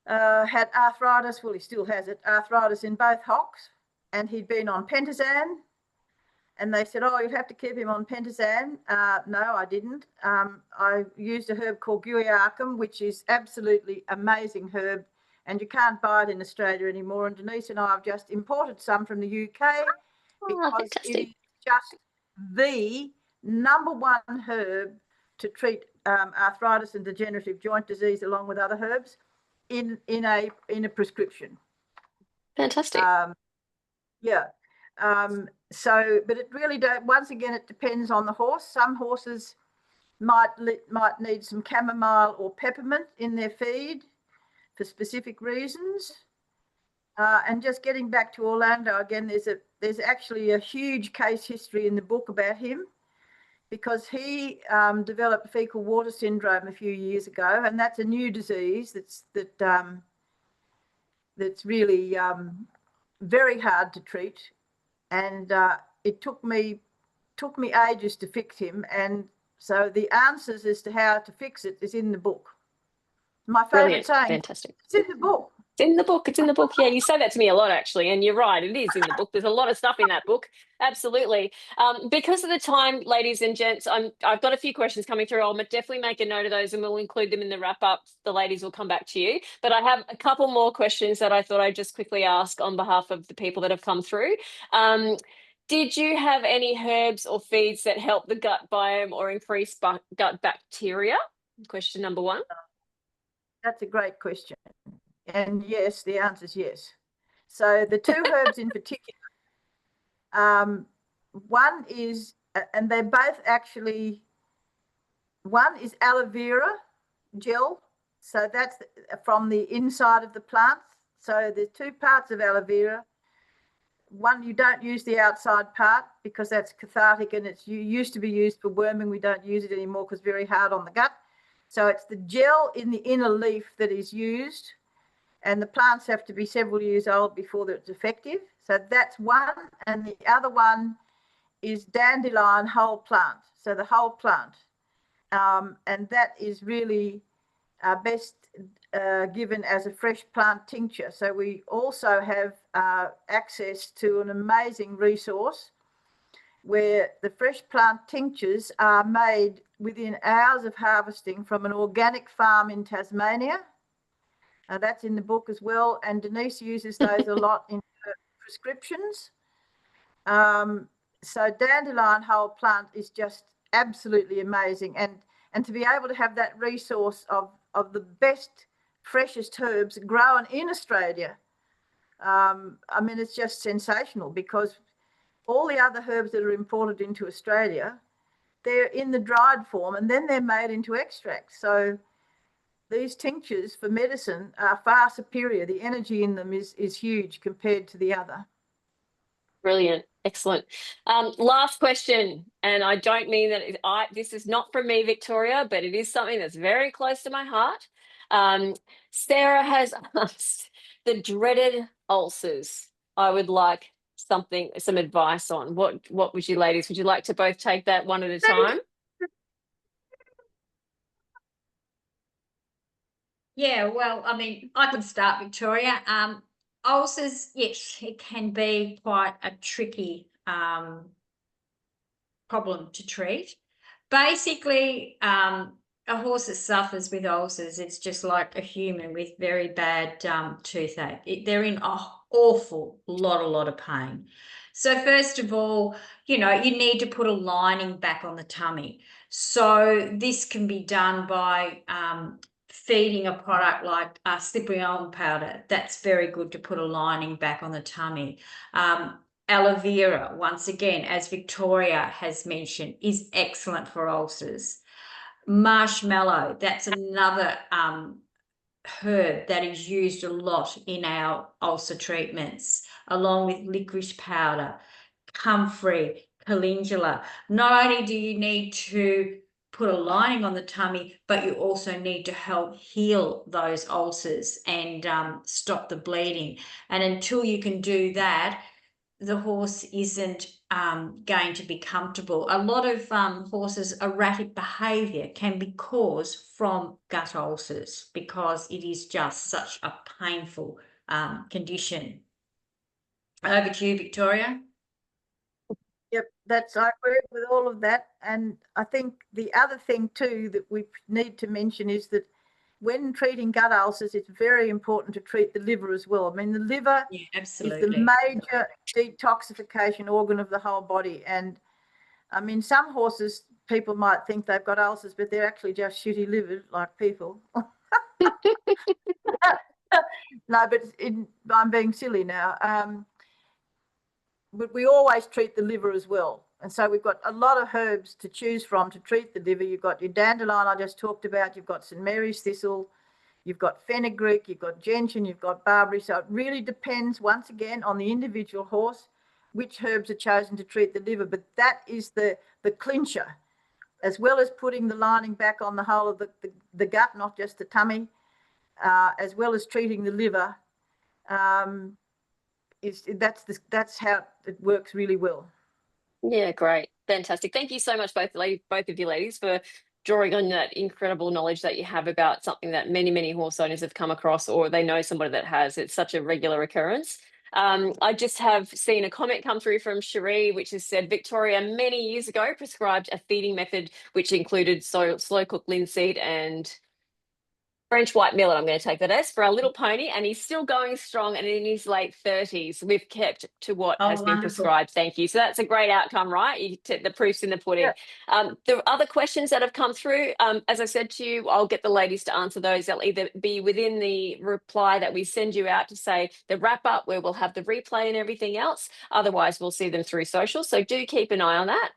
had arthritis. Well, he still has it, arthritis in both hocks, and he'd been on Pentazan, and they said, oh, you'll have to keep him on Pentazan. No, I didn't. I used a herb called Guiarcum, which is absolutely amazing herb, and you can't buy it in Australia anymore. And Denise and I have just imported some from the UK because it is just the #1 herb to treat arthritis and degenerative joint disease, along with other herbs, in a prescription. Fantastic. So, but it really once again, it depends on the horse. Some horses might need some chamomile or peppermint in their feed for specific reasons. And just getting back to Orlando again, there's actually a huge case history in the book about him, because he developed fecal water syndrome a few years ago, and that's a new disease that's really very hard to treat, and it took me ages to fix him, and so the answers as to how to fix it is in the book. My favourite saying, fantastic. It's in the book. It's in the book. It's in the book. Yeah, you say that to me a lot, actually, and you're right. It is in the book. There's a lot of stuff in that book. Absolutely. Because of the time, ladies and gents, I've got a few questions coming through. I'll definitely make a note of those, and we'll include them in the wrap up. The ladies will come back to you. But I have a couple more questions that I thought I'd just quickly ask on behalf of the people that have come through. Did you have any herbs or feeds that help the gut biome or increase gut bacteria? Question number one. That's a great question. And yes, the answer is yes. So the two herbs in particular, one is, and they're both actually, one is aloe vera gel. So that's from the inside of the plant. So there's two parts of aloe vera. One, you don't use the outside part because that's cathartic, and it's used to be used for worming. We don't use it anymore because it's very hard on the gut. So it's the gel in the inner leaf that is used, and the plants have to be several years old before it's effective. So that's one. And the other one is dandelion whole plant. So the whole plant. And that is really best given as a fresh plant tincture. So we also have access to an amazing resource where the fresh plant tinctures are made within hours of harvesting from an organic farm in Tasmania. That's in the book as well, and Denise uses those a lot in her prescriptions. So dandelion whole plant is just absolutely amazing, and to be able to have that resource of the best, freshest herbs grown in Australia, I mean, it's just sensational, because all the other herbs that are imported into Australia, they're in the dried form and then they're made into extracts. So these tinctures for medicine are far superior. The energy in them is huge compared to the other. Brilliant. Excellent. Last question, and I don't mean that this is not from me, Victoria, but it is something that's very close to my heart. Sarah has asked the dreaded ulcers. I would like some advice on. What would you ladies, would you like to both take that one at a time? Yeah, well, I mean, I can start, Victoria. Ulcers, yes, it can be quite a tricky problem to treat. Basically, a horse that suffers with ulcers, it's just like a human with very bad toothache. They're in an awful lot of pain. So first of all, you need to put a lining back on the tummy. So this can be done by feeding a product like slippery elm powder. That's very good to put a lining back on the tummy. Aloe vera, once again, as Victoria has mentioned, is excellent for ulcers. Marshmallow, that's another herb that is used a lot in our ulcer treatments, along with licorice powder, comfrey, calendula. Not only do you need to put a lining on the tummy, but you also need to help heal those ulcers and stop the bleeding. And until you can do that, the horse isn't going to be comfortable. A lot of horses' erratic behaviour can be caused from gut ulcers because it is just such a painful condition. Over to you, Victoria. Yep, I agree with all of that. And I think the other thing too that we need to mention is that when treating gut ulcers, it's very important to treat the liver as well. I mean, the liver is the major detoxification organ of the whole body. And I mean, some horses, people might think they've got ulcers, but they're actually just shitty liver, like people. No, but I'm being silly now. But we always treat the liver as well. And so we've got a lot of herbs to choose from to treat the liver. You've got your dandelion I just talked about, you've got St Mary's thistle, you've got fenugreek, you've got gentian, you've got barberry. So it really depends, once again, on the individual horse, which herbs are chosen to treat the liver. But that is the clincher, as well as putting the lining back on the whole of the gut, not just the tummy, as well as treating the liver. That's how it works really well. Yeah, great. Fantastic. Thank you so much, both of you ladies, for drawing on that incredible knowledge that you have about something that many, many horse owners have come across, or they know somebody that has. It's such a regular occurrence. I just have seen a comment come through from Cherie, which has said, Victoria many years ago prescribed a feeding method which included slow cooked linseed and French white millet, I'm going to take that as, for our little pony, and he's still going strong and in his late 30s. We've kept to what has been prescribed. Thank you. So that's a great outcome, right? The proof's in the pudding. Yeah. The other questions that have come through, as I said to you, I'll get the ladies to answer those. They'll either be within the reply that we send you out to say the wrap up, where we'll have the replay and everything else. Otherwise, we'll see them through social. So do keep an eye on that.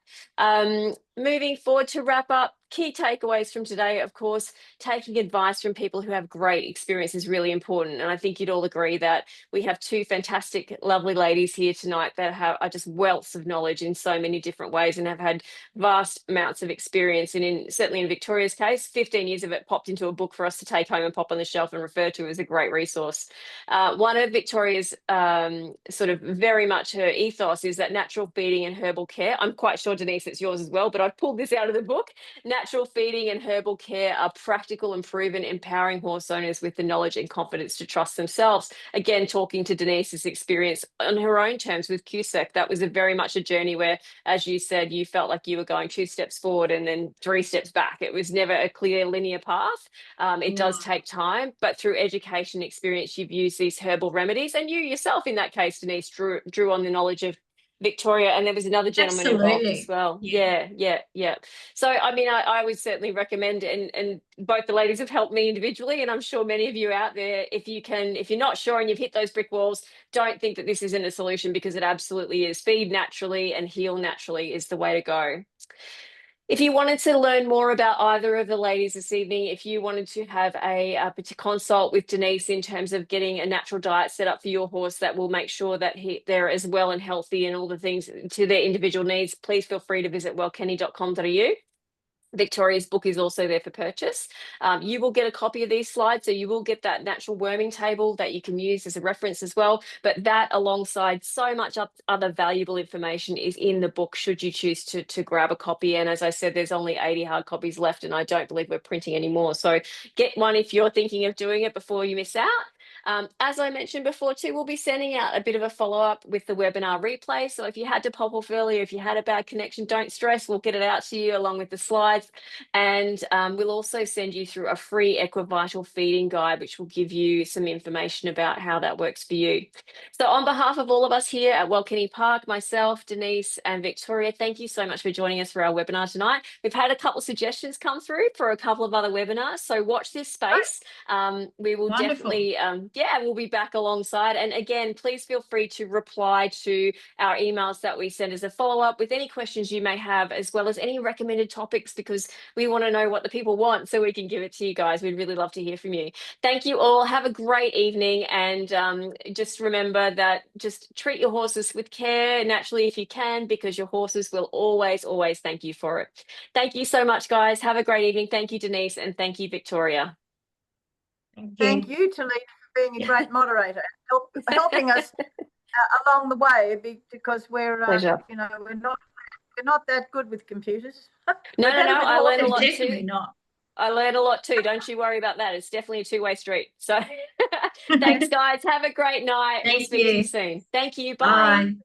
Moving forward to wrap up, key takeaways from today, of course, taking advice from people who have great experience is really important. And I think you'd all agree that we have two fantastic, lovely ladies here tonight that are just wealths of knowledge in so many different ways and have had vast amounts of experience. And certainly in Victoria's case, 15 years of it popped into a book for us to take home and pop on the shelf and refer to as a great resource. One of Victoria's sort of very much her ethos is that natural feeding and herbal care. I'm quite sure, Denise, it's yours as well, but I've pulled this out of the book. Natural feeding and herbal care are practical and proven, empowering horse owners with the knowledge and confidence to trust themselves. Again, talking to Denise's experience on her own terms with Cusac, that was very much a journey where, as you said, you felt like you were going 2 steps forward and then 3 steps back. It was never a clear linear path. It does take time, but through education and experience, you've used these herbal remedies, and you yourself, in that case, Denise, drew on the knowledge of Victoria, and there was another gentleman involved as well. Yeah. So, I mean, I would certainly recommend, and both the ladies have helped me individually, and I'm sure many of you out there, if you're not sure and you've hit those brick walls, don't think that this isn't a solution, because it absolutely is. Feed naturally and heal naturally is the way to go. If you wanted to learn more about either of the ladies this evening, if you wanted to have a consult with Denise in terms of getting a natural diet set up for your horse that will make sure that they're as well and healthy and all the things to their individual needs, please feel free to visit walkenny.com.au. Victoria's book is also there for purchase. You will get a copy of these slides, so you will get that natural worming table that you can use as a reference as well. But that, alongside so much other valuable information, is in the book should you choose to grab a copy. And as I said, there's only 80 hard copies left, and I don't believe we're printing anymore. So get one if you're thinking of doing it before you miss out. As I mentioned before too, we'll be sending out a bit of a follow-up with the webinar replay. So if you had to pop off earlier, if you had a bad connection, don't stress. We'll get it out to you along with the slides. And we'll also send you through a free Equivital feeding guide, which will give you some information about how that works for you. So on behalf of all of us here at Walkenny Park, myself, Denise and Victoria, thank you so much for joining us for our webinar tonight. We've had a couple of suggestions come through for a couple of other webinars, so watch this space. We will definitely, we'll be back alongside. And again, please feel free to reply to our emails that we send as a follow-up with any questions you may have, as well as any recommended topics, because we want to know what the people want so we can give it to you guys. We'd really love to hear from you. Thank you all. Have a great evening. And just remember that just treat your horses with care naturally if you can, because your horses will always, always thank you for it. Thank you so much, guys. Have a great evening. Thank you, Denise, and thank you, Victoria. Thank you, Tolita, for being a great moderator, helping us along the way, because we're we're not that good with computers. No, I learned a lot too. I learned a lot too. Don't you worry about that. It's definitely a two-way street. So thanks, guys. Have a great night. We'll speak to you soon. Thank you. Bye.